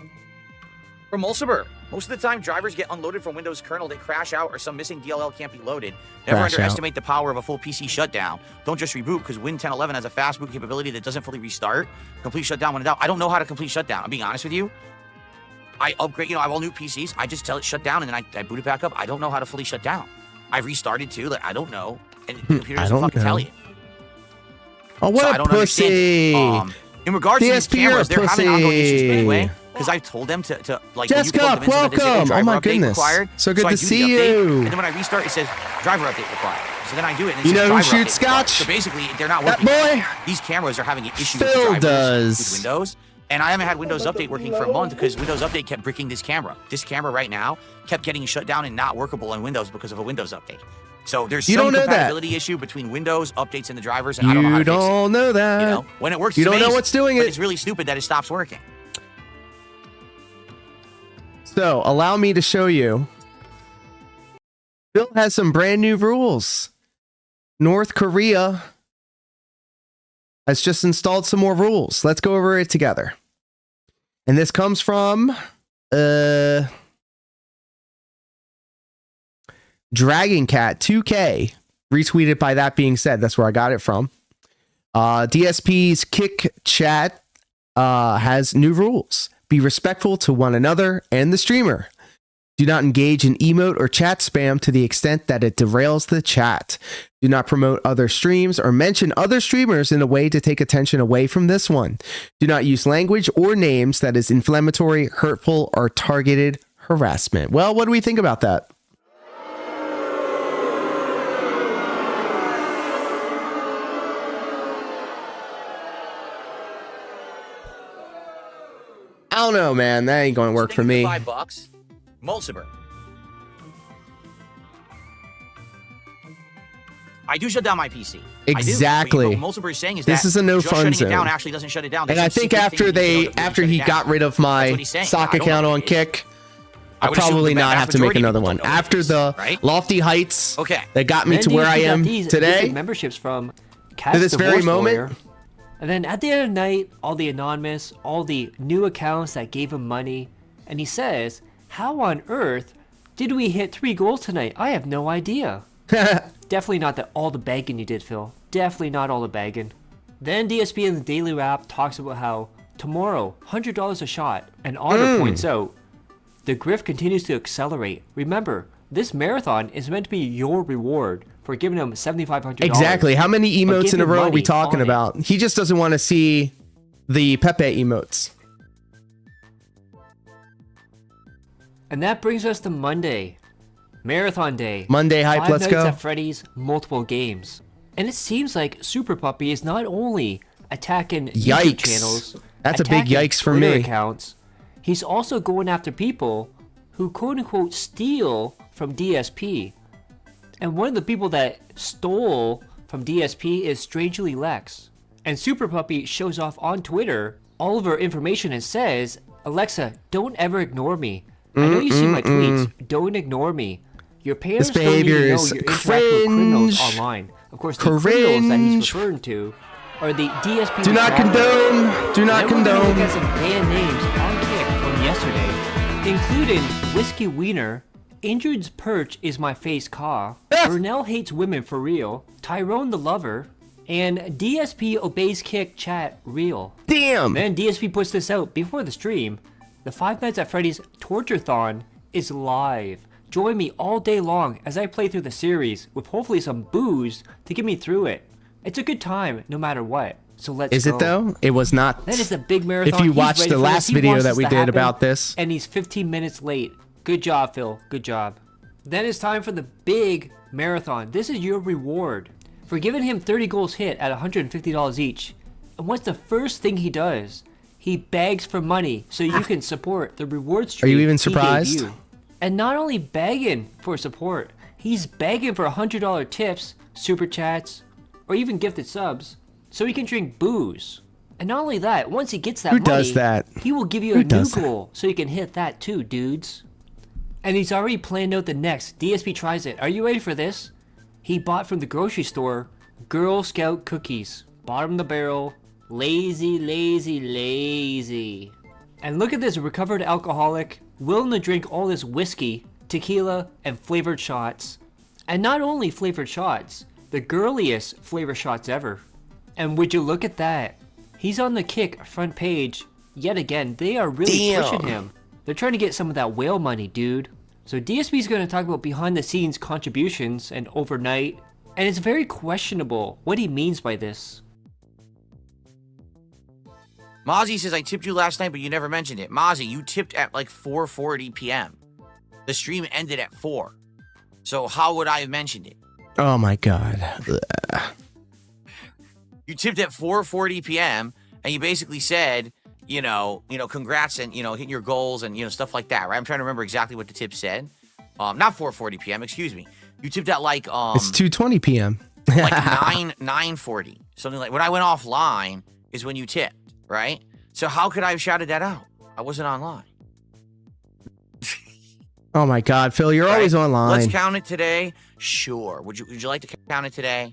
from Mulciber. Most of the time, drivers get unloaded from Windows kernel, they crash out, or some missing DLL can't be loaded. Never Crash out. underestimate the power of a full PC shutdown. Don't just reboot, because Win 1011 has a fast boot capability that doesn't fully restart. Complete shutdown when in doubt. I don't know how to complete shutdown. I'm being honest with you. I upgrade, I have all new PCs. I just tell it shut down, and then I boot it back up. I don't know how to fully shut down. I've restarted too. Like, I don't know. And the computer doesn't fucking tell you. Oh, what So a I don't pussy! understand. In regards to these DSP, you're a cameras, they're having ongoing issues pussy. anyway. Because I've told them to like, Jessica, when you plug them in, so that there's a welcome. driver Oh my update goodness. required. So good I to do the see update, you. And then when I restart, it says driver update required. So then I do it. And it You says know who driver shoots update required. scotch? So basically, they're not That working. boy? These cameras are having issues Phil with drivers does. with Windows. And I haven't had Windows Update working for a month because Windows Update kept bricking this camera. This camera right now kept getting shut down and not workable on Windows because of a Windows Update. So there's You some don't know that. compatibility issue between Windows updates and the drivers, and I don't know how You to fix it. don't know that. You know, when it works, You it's don't know amazing, what's doing but it. It's really stupid that it stops working. So allow me to show you. Bill has some brand new rules. North Korea has just installed some more rules. Let's go over it together. And this comes from Dragon Cat 2K, retweeted by That Being Said. That's where I got it from. DSP's Kick Chat has new rules. Be respectful to one another and the streamer. Do not engage in emote or chat spam to the extent that it derails the chat. Do not promote other streams or mention other streamers in a way to take attention away from this one. Do not use language or names that is inflammatory, hurtful, or targeted harassment. Well, what do we think about that? I don't know, man. That ain't going to work for me. $5. Mulciber. I do shut down my PC. Exactly. I do. But what Mulciber is saying is This that is a no just fun shutting zone. it down actually doesn't shut it down. And There's I some think secret after thing you can do to after shut he it down. got rid of That's my what he's saying. sock I don't account know on what it is. Kick, I I'll would assume probably the not vast have to make majority of another people one. don't know what it After is, the right? lofty heights Okay. that got me Then to where I DSP got am these today, gifted memberships from Cat's to this very Divorce moment. Lawyer. And then at the end of the night, all the anonymous, all the new accounts that gave him money, and he says, "How on earth did we hit 3 goals tonight? I have no idea." Definitely not all the begging you did, Phil. Definitely not all the begging. Then DSP in the Daily Wrap talks about how tomorrow, $100 a shot, and Otter points out, the grift continues to accelerate. Remember, this marathon is meant to be your reward for giving him $7,500. Exactly. How many but emotes give in a him row are we money talking on it. about? He just doesn't want to see the Pepe emotes. And that brings us to Monday. Marathon Day. Monday hype, 5 let's nights go. at Freddy's, multiple games. And it seems like Super Puppy is not only attacking YouTube Yikes. channels, That's a big attacking yikes for Twitter me. accounts, he's also going after people who quote unquote steal from DSP. And one of the people that stole from DSP is Strangely Lex. And Super Puppy shows off on Twitter all of her information and says, "Alexa, don't ever ignore me. I know you see my tweets. Don't ignore me. Your parents don't need behavior to know is you're interacting with criminals cringe. online." Of course, the criminals that he's referring to are the DSP. Do not condone. Do not Then we're gonna look condone. at some band names on Kick from yesterday, including Whiskey Wiener, Injured's Perch is my face caw, Burnell hates women for real, Tyrone the Lover, and DSP obeys Kick chat real. Damn. Then DSP puts this out before the stream. The 5 Nights at Freddy's Torture-thon is live. Join me all day long as I play through the series with hopefully some booze to get me through it. It's a good time no matter what. So let's Is go. it though? It was not. That is a big marathon. If you He's watched ready the for last this. He video wants that this we to did happen, about this, and he's 15 minutes late. Good job, Phil. Good job. Then it's time for the big marathon. This is your reward for giving him 30 goals hit at $150 each. And what's the first thing he does? He begs for money so you can support the reward stream. Are you even he gave surprised? you. And not only begging for support, he's begging for $100 tips, super chats, or even gifted subs so he can drink booze. And not only that, once he gets that Who money, does that? he will give you Who a new does that? goal so you can hit that too, dudes. And he's already planned out the next. DSP tries it. Are you ready for this? He bought from the grocery store Girl Scout cookies. Bottom of the barrel. Lazy, lazy, lazy. And look at this recovered alcoholic willing to drink all this whiskey, tequila, and flavored shots. And not only flavored shots, the girliest flavor shots ever. And would you look at that? He's on the Kick front page. Yet again, they are really pushing him. They're trying to get some of that whale money, dude. So DSP is going to talk about behind the scenes contributions and overnight. And it's very questionable what he means by this. Mozzie says, I tipped you last night, but you never mentioned it. Mozzie, you tipped at like 4:40 p.m. The stream ended at 4. So how would I have mentioned it? Oh my God. You tipped at 4:40 p.m. and you basically said, you know, congrats and, hitting your goals and, stuff like that, right? I'm trying to remember exactly what the tip said. Not 4:40 p.m., excuse me. You tipped at like, It's 2:20 p.m. like 9:40. Something like, when I went offline is when you tipped, right? So how could I have shouted that out? I wasn't online. Oh my God, Phil, you're always online. Let's count it today. Sure. Would you like to count it today?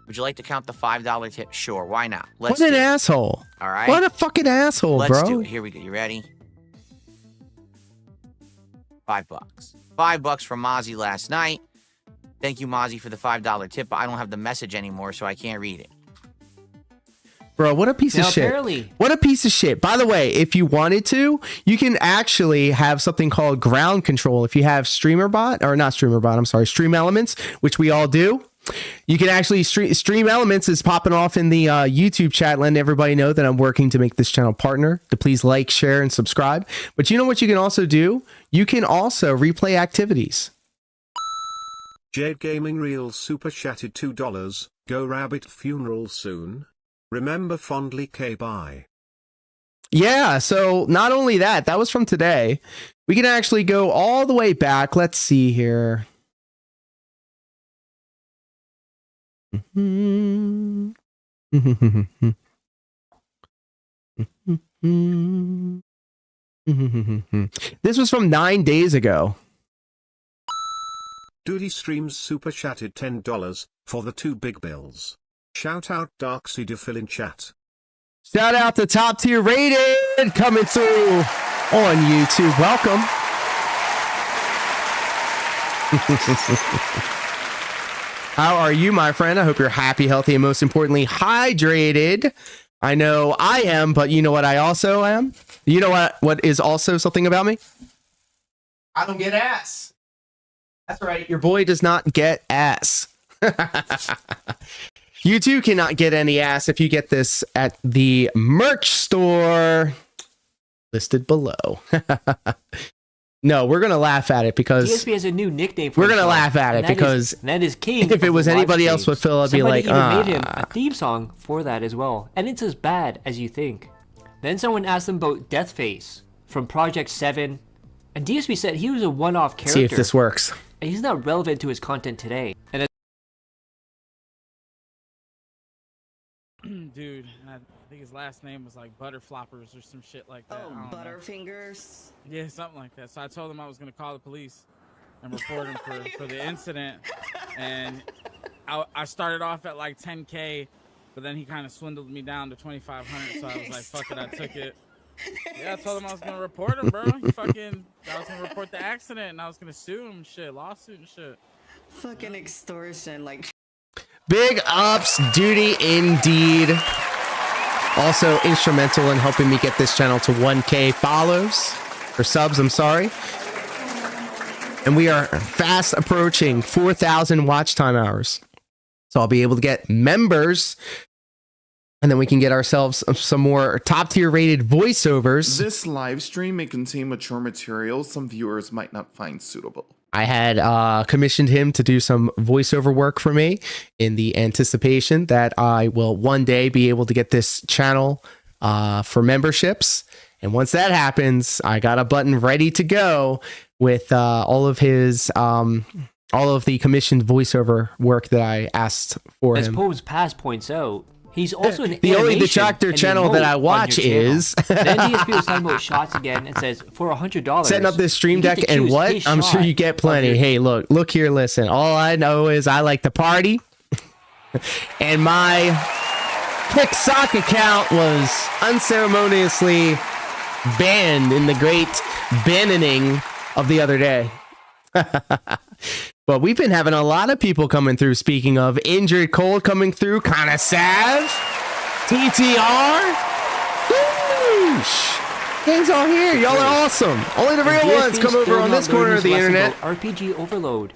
Would you like to count the $5 tip? Sure. Why not? What an asshole. All right. What a fucking asshole, Let's bro. do it. Here we go. You ready? $5. $5 from Mozzie last night. Thank you, Mozzie, for the $5 tip. But I don't have the message anymore, so I can't read it. Bro, what a piece of shit. What a piece of shit. By the way, if you wanted to, you can actually have something called ground control. If you have Stream Elements, which we all do. You can actually Stream Elements is popping off in the YouTube chat, letting everybody know that I'm working to make this channel partner, to please like, share, and subscribe. But you know what you can also do? You can also replay activities. Jade Gaming Reels super chatted $2. Go Rabbit funeral soon. Remember fondly K bye. Yeah, so not only that was from today. We can actually go all the way back. Let's see here. This was from 9 days ago. Duty Streams super chatted $10 for the 2 big bills. Shout out Darksy to fill in chat. Shout out to Top Tier Rated coming through on YouTube. Welcome. How are you, my friend? I hope you're happy, healthy, and most importantly, hydrated. I know I am, but you know what I also am? You know what is also something about me? I don't get ass. That's right. Your boy does not get ass. You too cannot get any ass if you get this at the merch store listed below. No, we're gonna laugh at it because DSP has a new nickname for we're gonna laugh at it because that is King. If it was anybody else with Phil, I'd be like, Somebody even made him a theme song for that as well, and it's as bad as you think. Then someone asked him about Deathface from Project 7, and DSP said he was a one-off character. See if this works. And he's not relevant to his content today. And dude, I think his last name was like Butterfloppers or some shit like that. Oh, Butterfingers? Yeah, something like that. So I told him I was going to call the police and report him for the incident. And I started off at like 10K, but then he kind of swindled me down to 2,500. So I was like, fuck it, I took it. Yeah, I told him I was going to report him, bro. I was going to report the accident and I was going to sue him and shit, lawsuit and shit. Fucking extortion, like. Big ups, Duty indeed. Also instrumental in helping me get this channel to 1K follows or subs, I'm sorry. And we are fast approaching 4,000 watch time hours. So I'll be able to get members and then we can get ourselves some more top tier rated voiceovers. This live stream may contain mature material some viewers might not find suitable. I had commissioned him to do some voiceover work for me in the anticipation that I will one day be able to get this channel for memberships. And once that happens, I got a button ready to go with all of his all of the commissioned voiceover work that I asked for as him. Poe's Pass points out, he's also an the only animation detractor and channel emote that I on watch your channel. is Then DSP was talking about shots again and says for $100 setting up this stream you get deck to and choose what his I'm sure shot you get of plenty. your- Hey, look here, listen. All I know is I like to party, and my Kick Sock account was unceremoniously banned in the great banning of the other day. But we've been having a lot of people coming through. Speaking of Injured Cold coming through, kind of Sav, TTR. Whoosh. Gang's all here. Y'all are awesome. Only the real ones come over on this corner of the internet. RPG Overload.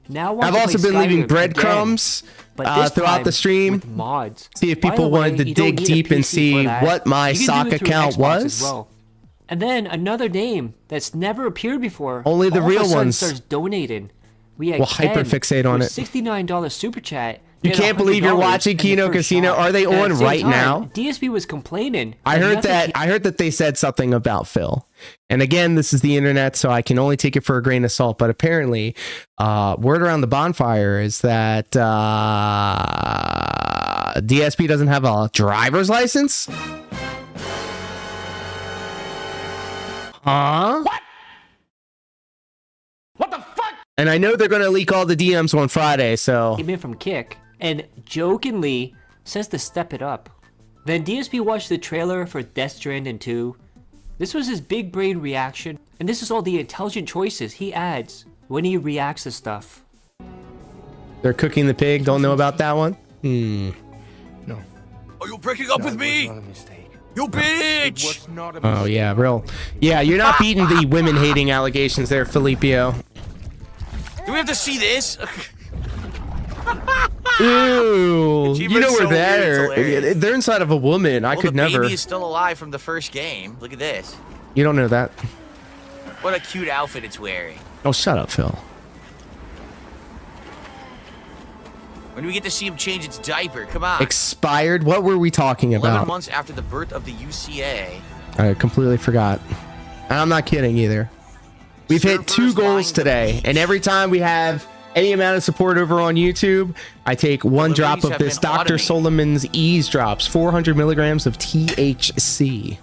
Now I've also been leaving breadcrumbs throughout the stream. Mods. See if people wanted to dig deep and see what my sock account was. And then another name that's never appeared before. Only the real ones starts donating. We had We'll hyperfixate on it. $69 super chat. You can't believe you're watching Kino Casino. Are they on right now? DSP was complaining. I heard that they said something about Phil. And again, this is the internet, so I can only take it for a grain of salt. But apparently, word around the bonfire is that DSP doesn't have a driver's license. Huh? What the fuck? And I know they're gonna leak all the DMs on Friday, so. Came in from Kick and jokingly says to step it up. Then DSP watched the trailer for Death Stranding 2. This was his big brain reaction, and this is all the intelligent choices he adds when he reacts to stuff. They're cooking the pig. Don't know about that one? No. Are you breaking up with me? You bitch! Oh yeah, real. Yeah, you're not beating the women-hating allegations there, Felipio. Do we have to see this? Ew. You know so we're there. weird, They're inside of a woman. I could the never. baby is still alive from the first game. Look at this. You don't know that. What a cute outfit it's wearing. Oh, shut up, Phil. When do we get to see him change its diaper? Come on. Expired? What were we talking 11 about? months after the birth of the UCA. I completely forgot. And I'm not kidding either. We've hit 2 goals today, and every time we have any amount of support over on YouTube, I take 1 drop of this Dr. Solomon's Eavesdrops, 400 milligrams of THC.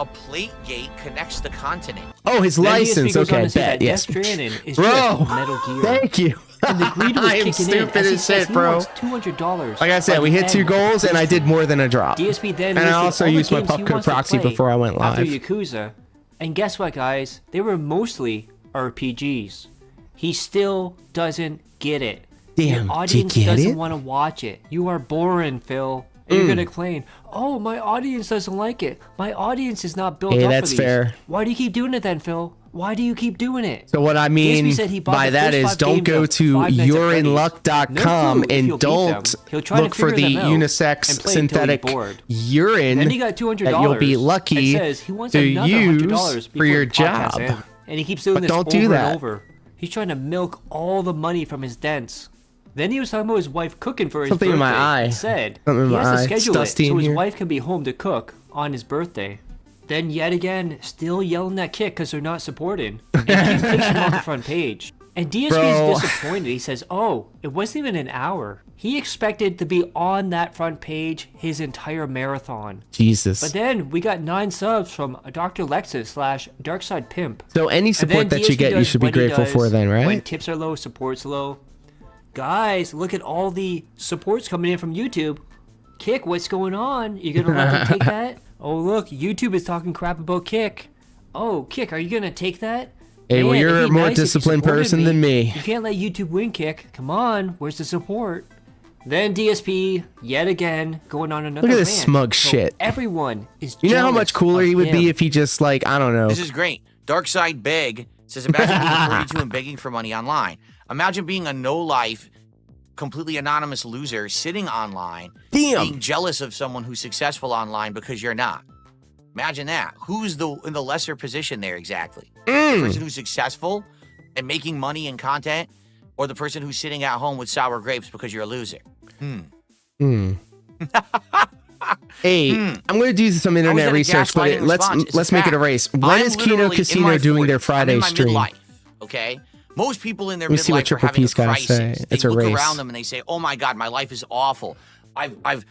A plate gate connects the continent. Oh, his Then license. DSP goes on Okay, to say bet. that Yes. Death Stranding is Bro, just Metal Gear. thank you. And the greed was I am kicking in stupid as he as says shit, he bro. wants $200. Like I said, we hit 2 goals, and I did more than a drop. DSP then And I listed also all the used my games he Pup Code wants to proxy play before I went live. after Yakuza. And guess what, guys? They were mostly RPGs. He still doesn't get it. Damn, Your audience do you get doesn't it? want to watch it. You are boring, Phil. And you're gonna complain, oh, my audience doesn't like it. My audience is not built Hey, up that's for these. fair. Why do you keep doing it then, Phil? Why do you keep doing it? So what I mean DSP said he bought by the that first is 5 don't games go of to Five Nights at yourinluck.com Freddy's. No clue if and you'll beat them. don't He'll try to look for figure the them out unisex and play until he's synthetic bored. urine Then he got $200 that you'll be and lucky says he wants to another use $100 for before your the podcast job. ends. And he keeps doing But this don't over do that. and over. He's trying to milk all the money from his dents. Then he was talking about his wife cooking for his Something in birthday. my eye. He said Something in he my has eye. to It's schedule it dusty so in his here. wife can be home to cook on his birthday. Then yet again, still yelling at Kick because they're not supporting. And Kick takes him off the front page. And DSP Bro. is disappointed. He says, oh, it wasn't even an hour. He expected to be on that front page his entire marathon. Jesus. But then we got 9 subs from Dr. Lexus / Darkside Pimp. So any And support then that you DSP get, you does should be what he grateful does for then, When right? tips are low, support's low. Guys, look at all the supports coming in from YouTube. Kick, what's going on? You gonna let them take that? Oh, look, YouTube is talking crap about Kick. Oh, Kick, are you gonna take that? Hey, well, Man, you're it'd a be more nice if you disciplined supported person than me. You can't let YouTube win, Kick. Come on, where's the support? Then DSP, yet again, going on another Look at this rant. smug So shit. Everyone is You know how jealous much cooler of he would him. be if he just, like, I don't know. This is great. Darkside Beg says, imagine being 42 and begging for money online. Imagine being a no-life, completely anonymous loser sitting online, being jealous of someone who's successful online because you're not. Imagine that. Who's in the lesser position there exactly? The person who's successful and making money and content, or the person who's sitting at home with sour grapes because you're a loser? Hey, I'm going to do some internet research, but let's make it a race. When is Kino Casino doing their Friday stream? Midlife, okay? Most people in their Let me see what midlife are Triple having a P's gotta crisis. say. They It's a look race. around them and they say, "Oh my God, my life is awful. I've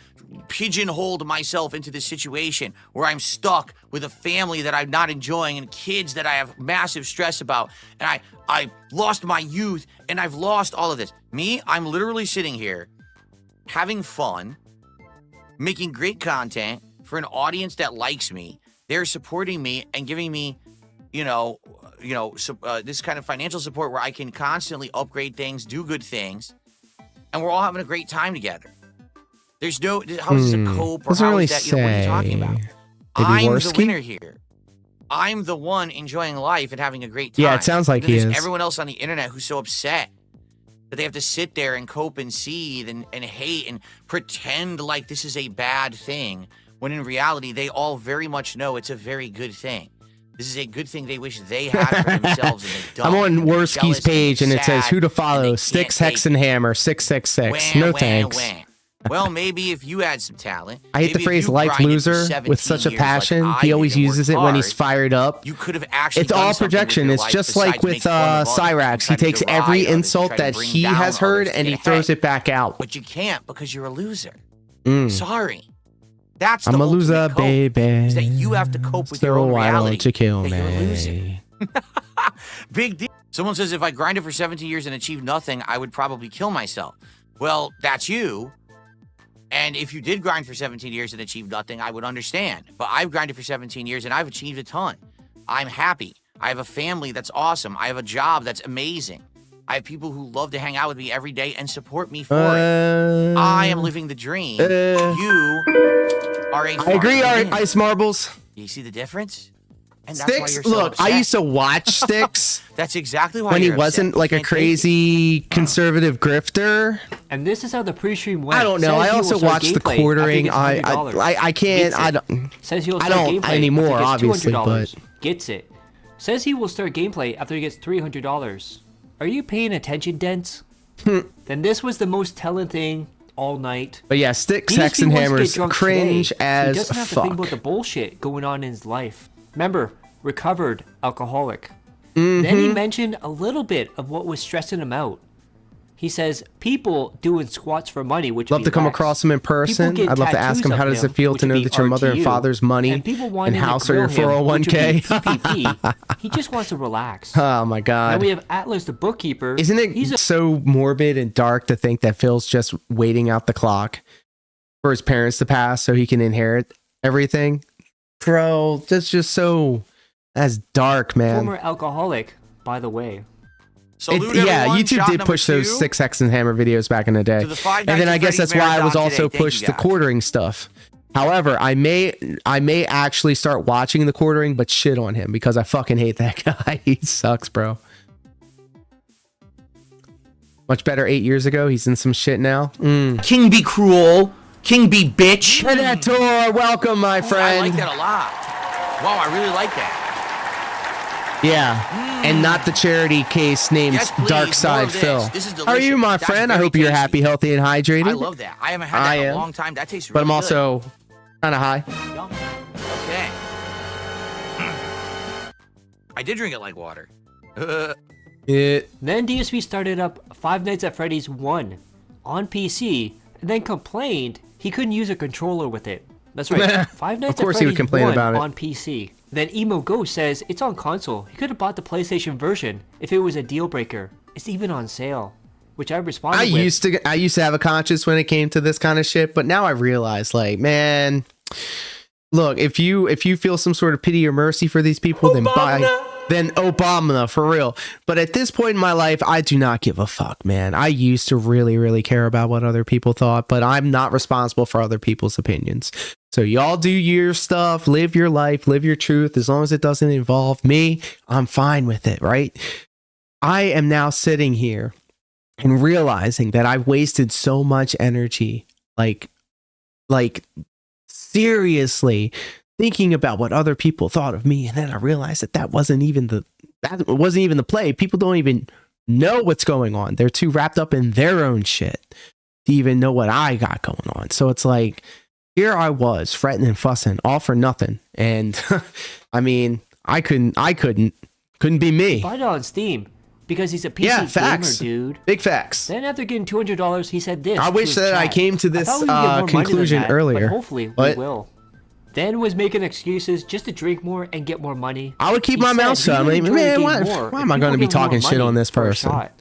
pigeonholed myself into this situation where I'm stuck with a family that I'm not enjoying and kids that I have massive stress about, and I lost my youth and I've lost all of this." Me, I'm literally sitting here having fun, making great content for an audience that likes me, they're supporting me and giving me, this kind of financial support where I can constantly upgrade things, do good things, and we're all having a great time together. There's no, how is this a cope or Doesn't how really is that, what are you talking about? I'm Worski? the winner here. I'm the one enjoying life and having a great time. Yeah, it sounds like And he there's is. everyone else on the internet who's so upset that they have to sit there and cope and seethe and hate and pretend like this is a bad thing, when in reality, they all very much know it's a very good thing. This is a good thing they wish they had for themselves, and they don't. I'm on And they're Worski's jealous page and it says sad who to and they follow. can't Sticks, take Hex, and Hammer 666. No thanks. Well, maybe if you had some talent. I hate the maybe if phrase you life grinded for loser 17 with such a years passion. like I He did always and uses worked it when he's hard, fired up. You could have actually It's done all something with projection. your It's life just like besides with make fun of others Cyrax. and He try to takes deride every others and insult try to that bring he down has heard others and to he get throws ahead. it back out. But you can't because you're a loser. Mm. Sorry. That's I'm the a loser, ultimate cope, baby. is that you have to cope with your So own why reality. don't you kill that you're a loser. me? Big deal. Someone says, if I grinded for 17 years and achieved nothing, I would probably kill myself. Well, that's you. And if you did grind for 17 years and achieve nothing, I would understand. But I've grinded for 17 years and I've achieved a ton. I'm happy. I have a family that's awesome. I have a job that's amazing. I have people who love to hang out with me every day and support me for it. I am living the dream. You are a I agree, fucking man. Ice Marbles. You see the difference? And that's why Sticks, you're so look, I upset. used to watch Sticks That's exactly why when he you're upset. wasn't like a Can't take it. crazy conservative grifter. And this is how the pre-stream went. I don't know. Says I he will also start watched the gameplay after he quartering. gets $100. I can't. Gets I it. don't. Says he'll I start don't gameplay anymore, after he gets obviously, $200. but Gets it. Says he will start gameplay after he gets $300. Are you paying attention, Dents? Then this was the most telling thing all night. But yeah, Sticks, DSP Hex, and wants to get Hammers drunk cringe today, so as he doesn't have to think fuck. about the bullshit going on in his life. Remember, recovered alcoholic. Mm-hmm. Then he mentioned a little bit of what was stressing him out. He says people doing squats for money, which Love would to be come Rex. across him in person. People get I'd love to ask tattoos him of how does it feel which to would know be that your mother and RTU. father's money And people and wanting to house are your grill him, which would be 401k. PPP. He just wants to relax. Oh my Then god. we have Atlas the bookkeeper. Isn't it He's a so morbid and dark to think that Phil's just waiting out the clock for his parents to pass so he can inherit everything? Bro, that's just so that's dark, man. former alcoholic, by the way. Salute Yeah, everyone. YouTube Shot did number push those 2. 6 X and Hammer videos back in the day. To the Five And then Nights I at guess Freddy's that's why I was marathon also today. Thank pushed you, the guys. quartering stuff. However, I may actually start watching the quartering, but shit on him because I fucking hate that guy. He sucks, bro. Much better 8 years ago. He's in some shit now. King be cruel. King be bitch. Predator, welcome, my friend. I like that a lot. Wow, I really like that. Yeah, and not the charity case named Yes, please, Dark more Side of this. Phil. This is How are you, delicious. my That's friend? I very hope you're tasty. happy, healthy, and hydrated. I love that. I haven't had that in a long time. That tastes really But I'm good. also kind of high. Okay. I did drink it like water. Then DSP started up Five Nights at Freddy's 1 on PC and then complained he couldn't use a controller with it. That's right. Five Nights Of course at he Freddy's would complain 1 about it. on PC. Then Emo Ghost says it's on console. He could have bought the PlayStation version if it was a deal breaker. It's even on sale. Which I responded I with. used to have a conscience when it came to this kind of shit, but now I realize, like, man, look, if you feel some sort of pity or mercy for these people, then Obama, for real. But at this point in my life, I do not give a fuck, man. I used to really, really care about what other people thought, but I'm not responsible for other people's opinions. So y'all do your stuff, live your life, live your truth. As long as it doesn't involve me, I'm fine with it, right? I am now sitting here and realizing that I've wasted so much energy, like seriously thinking about what other people thought of me, and then I realized that wasn't even the play. People don't even know what's going on. They're too wrapped up in their own shit to even know what I got going on. So it's like, here I was fretting and fussing all for nothing, and I mean, I couldn't be me. Bought it on Steam because he's a PC Yeah, facts. gamer, dude. Big facts. Then after getting $200, he said this. I to wish his that I chat. came to this thought we could get more money than conclusion that, earlier. But hopefully we But- will. Then was making excuses just to drink more and get more money. I would keep He my said mouth he shut. I'm would like, enjoy man, the why game more am if I going to be people give him more talking shit money on this for a person? shot.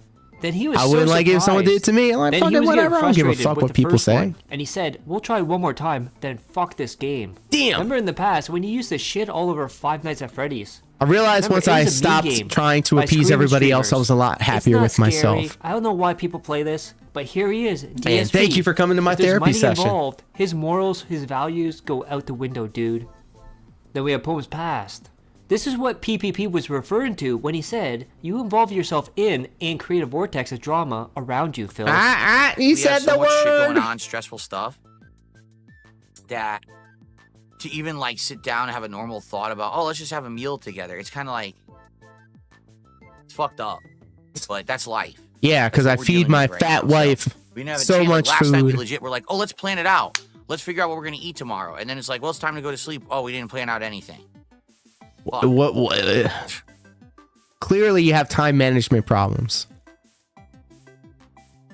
Then he was I so wouldn't like it if someone did it to me. I'm like, Then fuck he it, was getting whatever. I don't give a frustrated fuck with what the people first say. one, and he said, "We'll try one more time, then fuck this game." Damn. Remember in the past when you used to shit all over Five Nights at Freddy's? I realized Remember, once it I was a stopped mini game trying to by appease screaming everybody else, I streamers. was a lot It's happier not with scary. myself. I don't know why people play this, but here he is. DSP. And thank you for coming to my If there's therapy money session. Involved, his morals, his values go out the window, dude. Then we have Poems Past. This is what PPP was referring to when he said, "You involve yourself in and create a vortex of drama around you, Phil." He We said have so the much shit word. going on, stressful stuff, that to even like sit down and have a normal thought about, oh, let's just have a meal together. It's kind of like, it's fucked up, but that's life. Yeah, because I That's what we're feed dealing my with right fat now, so wife we didn't have a so chance. Like, much last night we food. legit were like, oh, let's plan it out. Let's figure out what we're gonna eat tomorrow. And then it's like, well, it's time to go to sleep. Oh, we didn't plan out anything. Fuck. What? Clearly, you have time management problems.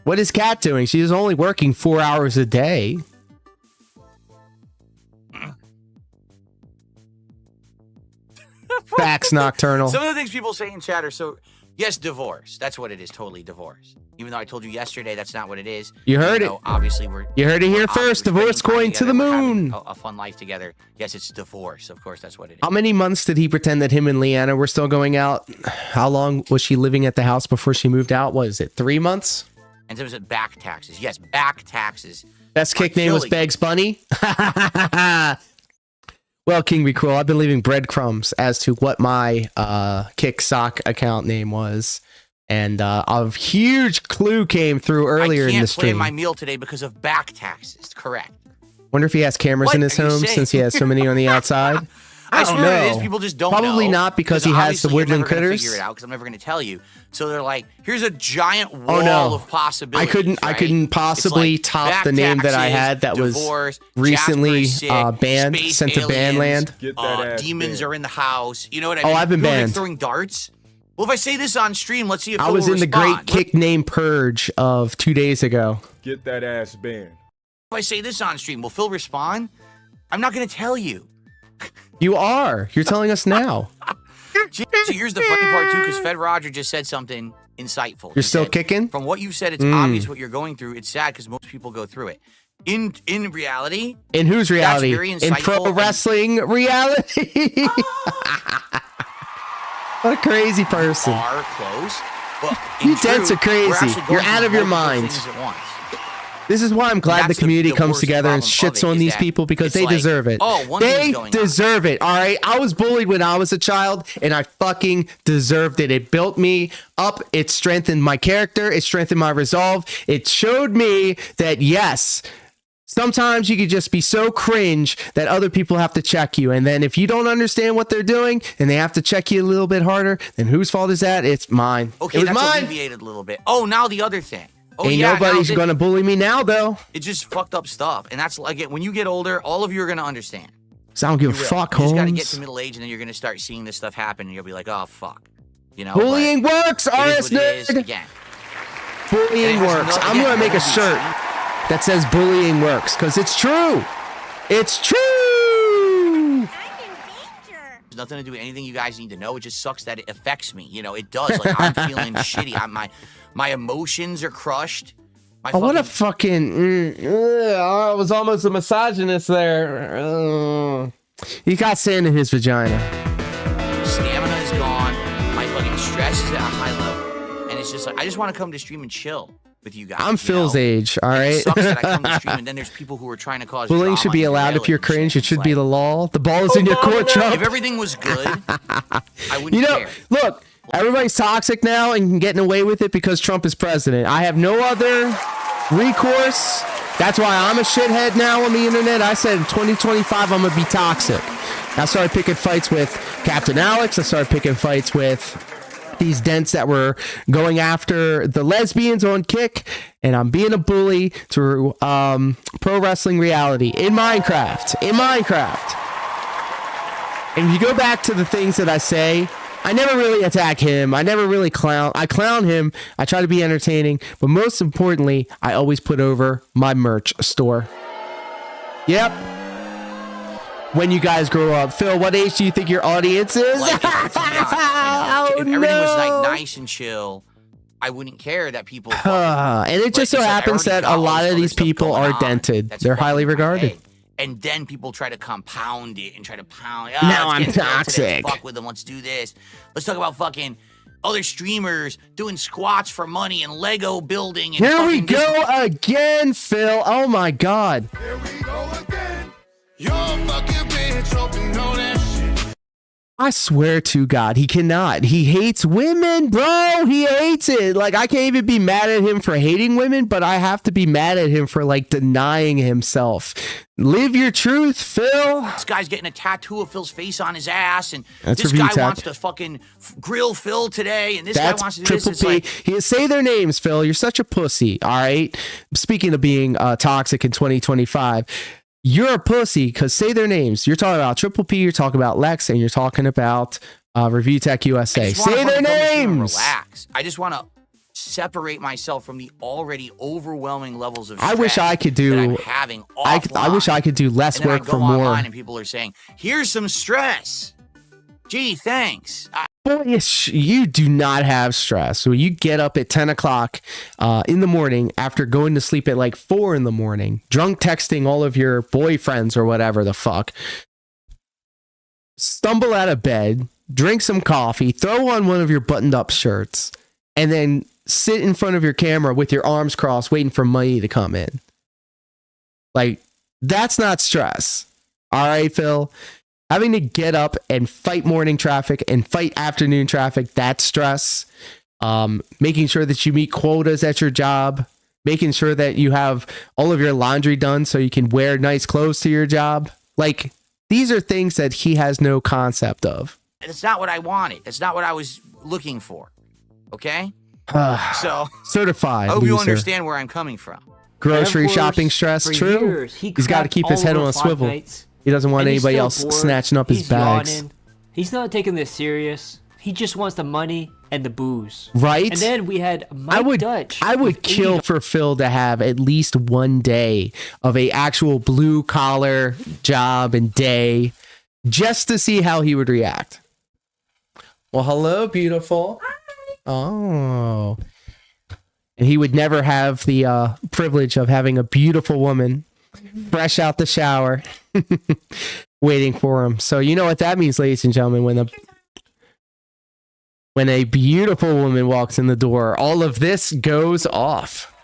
What is Kat doing? She's only working 4 hours a day. Facts, Nocturnal. Some of the things people say in chat are so, yes, divorce. That's what it is, totally divorce. Even though I told you yesterday that's not what it is. You heard Even it. though obviously You heard it here we're first. obviously Divorce spending going time to the together, we're having moon. A fun life together. Yes, it's divorce. Of course, that's what it is. How many months did he pretend that him and Leanna were still going out? How long was she living at the house before she moved out? What is it, 3 months? In terms of back taxes. Yes, back taxes. Best kick name was Bags Bunny. Well, King Be Cruel, I've been leaving breadcrumbs as to what my Kick Sock account name was. And a huge clue came through earlier I in the can't plan stream. my meal today because of back taxes. Correct. Wonder if he has cameras What in his are you home saying? since he has so many on the outside. I don't swear it know. is. People just don't Probably know. not because he has the obviously you're woodland never gonna critters. Figure it out because I'm never going to tell you. So they're like, here's a giant wall Oh no! of possibilities. I couldn't right? possibly It's like top back the name that I taxes, had that divorce, was recently Jasper is sick, banned, space sent to aliens, Banland. demons are in the house. You know what I Oh, mean? I've been People are, like, banned. throwing darts. Well, if I say this on stream, let's see if I Phil was will in the respond. Great Kick Name Purge of 2 days ago. Get that ass banned. If I say this on stream, will Phil respond? I'm not going to tell you. You are. You're telling us now. So here's the funny part too, because Fed Roger just said something insightful. You're He still said, kicking? From what you said, it's Mm. obvious what you're going through. It's sad because most people go through it. In reality, In whose reality? That's very In insightful pro and- wrestling reality? What a crazy person. are close. But You in dents truth, are we're crazy. actually going You're out through of your multiple mind. things at once. This is why I'm glad the That's community comes worst together and problem of shits it, on is these that people because it's they like, deserve it. oh, one they thing's going on. deserve it. All right. I was bullied when I was a child and I fucking deserved it. It built me up. It strengthened my character. It strengthened my resolve. It showed me that, yes, sometimes you could just be so cringe that other people have to check you. And then if you don't understand what they're doing and they have to check you a little bit harder, then whose fault is that? It's mine. Okay, it was that's mine. alleviated a little bit. Oh, now the other thing. Oh, Ain't yeah, nobody's now going to bully me now, though. It's just fucked up stuff. And that's like when you get older, all of you are going to understand. So I don't give a You will. fuck, You just got to get Holmes. to middle age and then you're going to start seeing this stuff happen and you'll be like, oh, fuck. You know? Bullying works, but it is RS what it is nerd. again. Bullying And it has works. no- I'm again, going to make a nobody's- shirt that says bullying works because it's true. It's true. There's nothing to do with anything you guys need to know. It just sucks that it affects me. You know, it does. Like, I'm feeling shitty. My emotions are crushed. My Oh, what a fucking. I was almost a misogynist there. He got sand in his vagina. stamina is gone. My fucking stress is at a high level. And it's just like, I just want to come to stream and chill with you guys. I'm you Phil's know? age, all It right? sucks that I come to stream and then there's people who are trying to cause Bullying drama should be and allowed derail if you're it and shit. cringe. It should be the law. The ball is Oh, in your court, Trump. If everything was good, I wouldn't You know, care. look, everybody's toxic now and getting away with it because Trump is president. I have no other recourse. That's why I'm a shithead now on the internet. I said in 2025, I'm going to be toxic. I started picking fights with Captain Alex. I started picking fights with these dents that were going after the lesbians on Kick. And I'm being a bully to pro wrestling reality in Minecraft. And if you go back to the things that I say, I never really attack him. I never really clown. I clown him. I try to be entertaining. But most importantly, I always put over my merch store. Yep. When you guys grow up. Phil, what age do you think your audience is? Like, if everything was like nice and chill, I wouldn't care that people. And it just so happens that a lot of these people are dented. They're highly regarded. And then people try to compound it and try to pound. Now let's I'm get into it today. toxic. Let's fuck with them. Let's do this. Let's talk about fucking other streamers doing squats for money and Lego building. And Here we fucking this- go again, Phil. Oh my God. You're a fucking bitch, hope you know that shit. I swear to God, he cannot. He hates women, bro. He hates it. Like, I can't even be mad at him for hating women, but I have to be mad at him for, like, denying himself. Live your truth, Phil. This guy's getting a tattoo of Phil's face on his ass, and That's this a guy VTech. wants to fucking grill Phil today, and this That's guy wants to do this. Triple It's P. like, Say their names, Phil. You're such a pussy, all right? Speaking of being toxic in 2025, you're a pussy because say their names. You're talking about Triple P, you're talking about Lex, and you're talking about Review Tech USA. I just wanna Say their fucking come to you and names. Relax. I just want to separate myself from the already overwhelming levels of stress I wish I could that do. I'm having I offline. wish I could do less And then work I go for more. online and people are saying, "Here's some stress." Gee, thanks. Boy, you do not have stress. So you get up at 10 o'clock in the morning after going to sleep at like 4 in the morning, drunk texting all of your boyfriends or whatever the fuck, stumble out of bed, drink some coffee, throw on one of your buttoned up shirts, and then sit in front of your camera with your arms crossed waiting for money to come in. Like, that's not stress. All right, Phil? Having to get up and fight morning traffic and fight afternoon traffic, that's stress. Making sure that you meet quotas at your job, making sure that you have all of your laundry done so you can wear nice clothes to your job. Like, these are things that he has no concept of. That's not what I wanted. That's not what I was looking for. Okay? So Certified I hope you loser. understand where I'm coming from. Grocery And of course, shopping stress, for true. years, he He's got to cracked keep his all head over on a Five swivel. Nights. He doesn't want And he's anybody still else bored. snatching up his He's bags. yawning. He's not taking this serious. He just wants the money and the booze. Right? And then we had Mike Dutch. I would kill for Phil to have at least one day of a actual blue collar job and day just to see how he would react. Well, hello, beautiful. Oh. And he would never have the privilege of having a beautiful woman fresh out the shower waiting for him. So you know what that means, ladies and gentlemen, when a beautiful woman walks in the door, all of this goes off.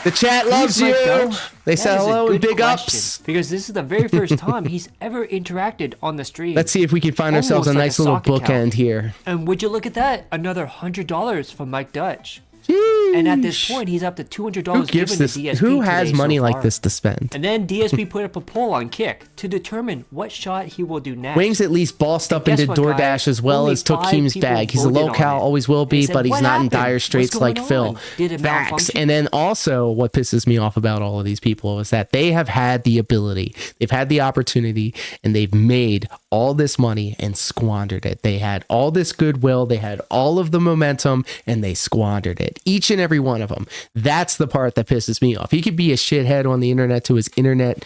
The chat loves Who's Mike you. Dutch? They That say is a hello and good big question, ups. because this is the very first time he's ever interacted on the stream. Let's see if we can find ourselves a Almost like nice little sock account. bookend here. And would you look at that? Another $100 from Mike Dutch. And at this point, he's up to $200 Who gives given this? to DSP Who has today money so like far. this to spend? And then DSP put up a poll on Kick to determine what shot he will do next. Wings at least bossed up and guess did what, DoorDash guys? as well Only as took 5 Keem's people bag. He's a voted on low-cal, it. always will They be, said, but he's "What not in happened? dire What's straits going like Phil. on? Did it Facts. malfunction?" And then also what pisses me off about all of these people is that they have had the ability, they've had the opportunity, and they've made all this money and squandered it. They had all this goodwill, they had all of the momentum, and they squandered it. Each and every one of them. That's the part that pisses me off. He could be a shithead on the internet to his internet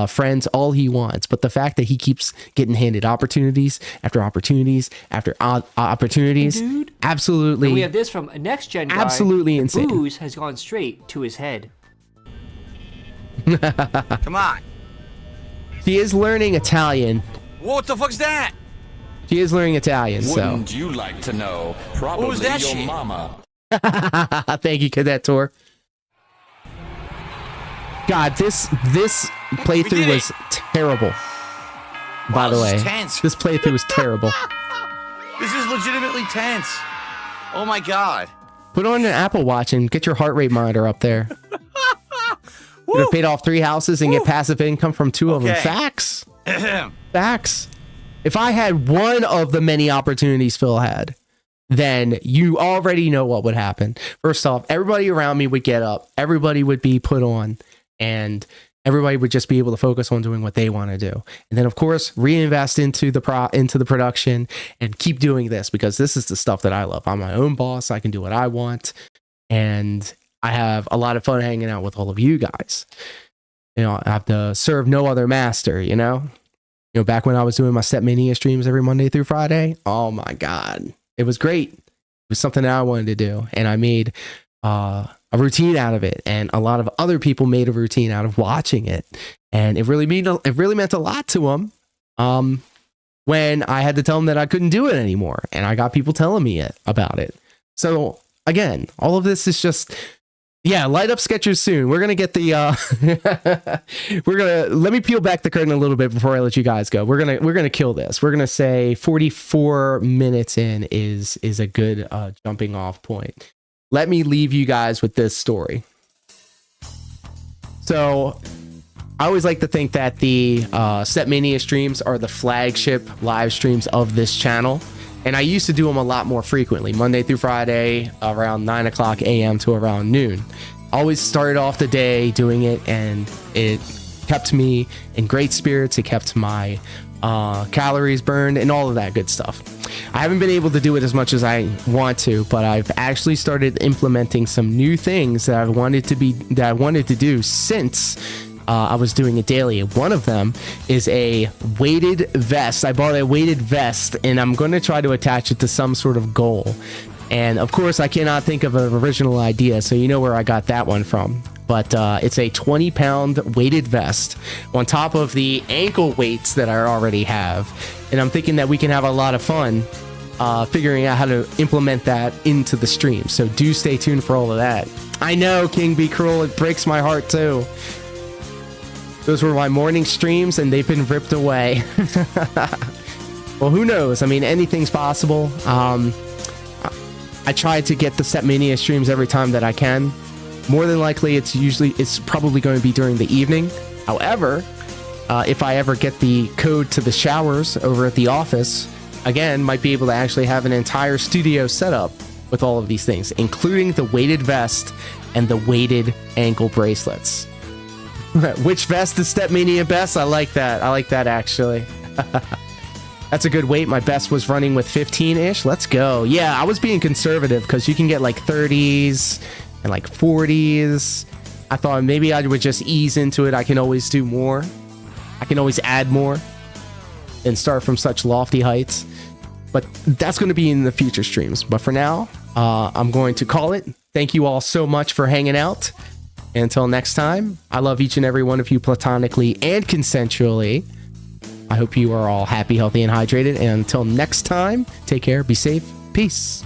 friends all he wants, but the fact that he keeps getting handed opportunities after opportunities after opportunities, Dude. absolutely. And we have this from a next gen guy. Absolutely The insane. booze has gone straight to his head. Come on. She is learning Italian. What the fuck's that? She is learning Italian, so. Wouldn't you like to know? Probably What was that your shit? mama. Thank you, Cadet Tour. God, this playthrough was terrible. By the this way, is tense. this playthrough was terrible. This is legitimately tense. Oh my god. Put on an Apple Watch and get your heart rate monitor up there. Could have paid off 3 houses and get passive income from 2 of them. Okay. Facts. Facts. If I had one of the many opportunities Phil had, then you already know what would happen. First off, everybody around me would get up. Everybody would be put on. And everybody would just be able to focus on doing what they want to do. And then, of course, reinvest into the production and keep doing this because this is the stuff that I love. I'm my own boss. I can do what I want. And I have a lot of fun hanging out with all of you guys. You know, I have to serve no other master, you know? You know, back when I was doing my Step Mania streams every Monday through Friday. Oh my God. It was great. It was something that I wanted to do. And I made a routine out of it. And a lot of other people made a routine out of watching it. And it really meant a lot to them. When I had to tell them that I couldn't do it anymore. And I got people telling me about it. So again, all of this is just, yeah, light up Skechers soon. We're going to get the, let me peel back the curtain a little bit before I let you guys go. We're going to kill this. We're going to say 44 minutes in is a good jumping off point. Let me leave you guys with this story. So I always like to think that the Step Mania streams are the flagship live streams of this channel. And I used to do them a lot more frequently, Monday through Friday, around 9 o'clock a.m. to around noon. Always started off the day doing it, and it kept me in great spirits. It kept my calories burned and all of that good stuff. I haven't been able to do it as much as I want to, but I've actually started implementing some new things that I wanted to do since I was doing it daily. One of them is a weighted vest. I bought a weighted vest, and I'm going to try to attach it to some sort of goal. And of course, I cannot think of an original idea, so you know where I got that one from. But it's a 20-pound weighted vest on top of the ankle weights that I already have. And I'm thinking that we can have a lot of fun figuring out how to implement that into the stream. So do stay tuned for all of that. I know, King Be Cruel, it breaks my heart too. Those were my morning streams, and they've been ripped away. Well, who knows? I mean, anything's possible. I try to get the Step Mania streams every time that I can. More than likely, it's probably going to be during the evening. However, if I ever get the code to the showers over at the office, again, might be able to actually have an entire studio set up with all of these things, including the weighted vest and the weighted ankle bracelets. Which vest is Step Mania best? I like that. I like that, actually. That's a good weight. My best was running with 15-ish. Let's go. Yeah, I was being conservative because you can get like 30s and like 40s. I thought maybe I would just ease into it. I can always do more. I can always add more and start from such lofty heights. But that's going to be in the future streams. But for now, I'm going to call it. Thank you all so much for hanging out. Until next time, I love each and every one of you platonically and consensually. I hope you are all happy, healthy, and hydrated. And until next time, take care, be safe, peace.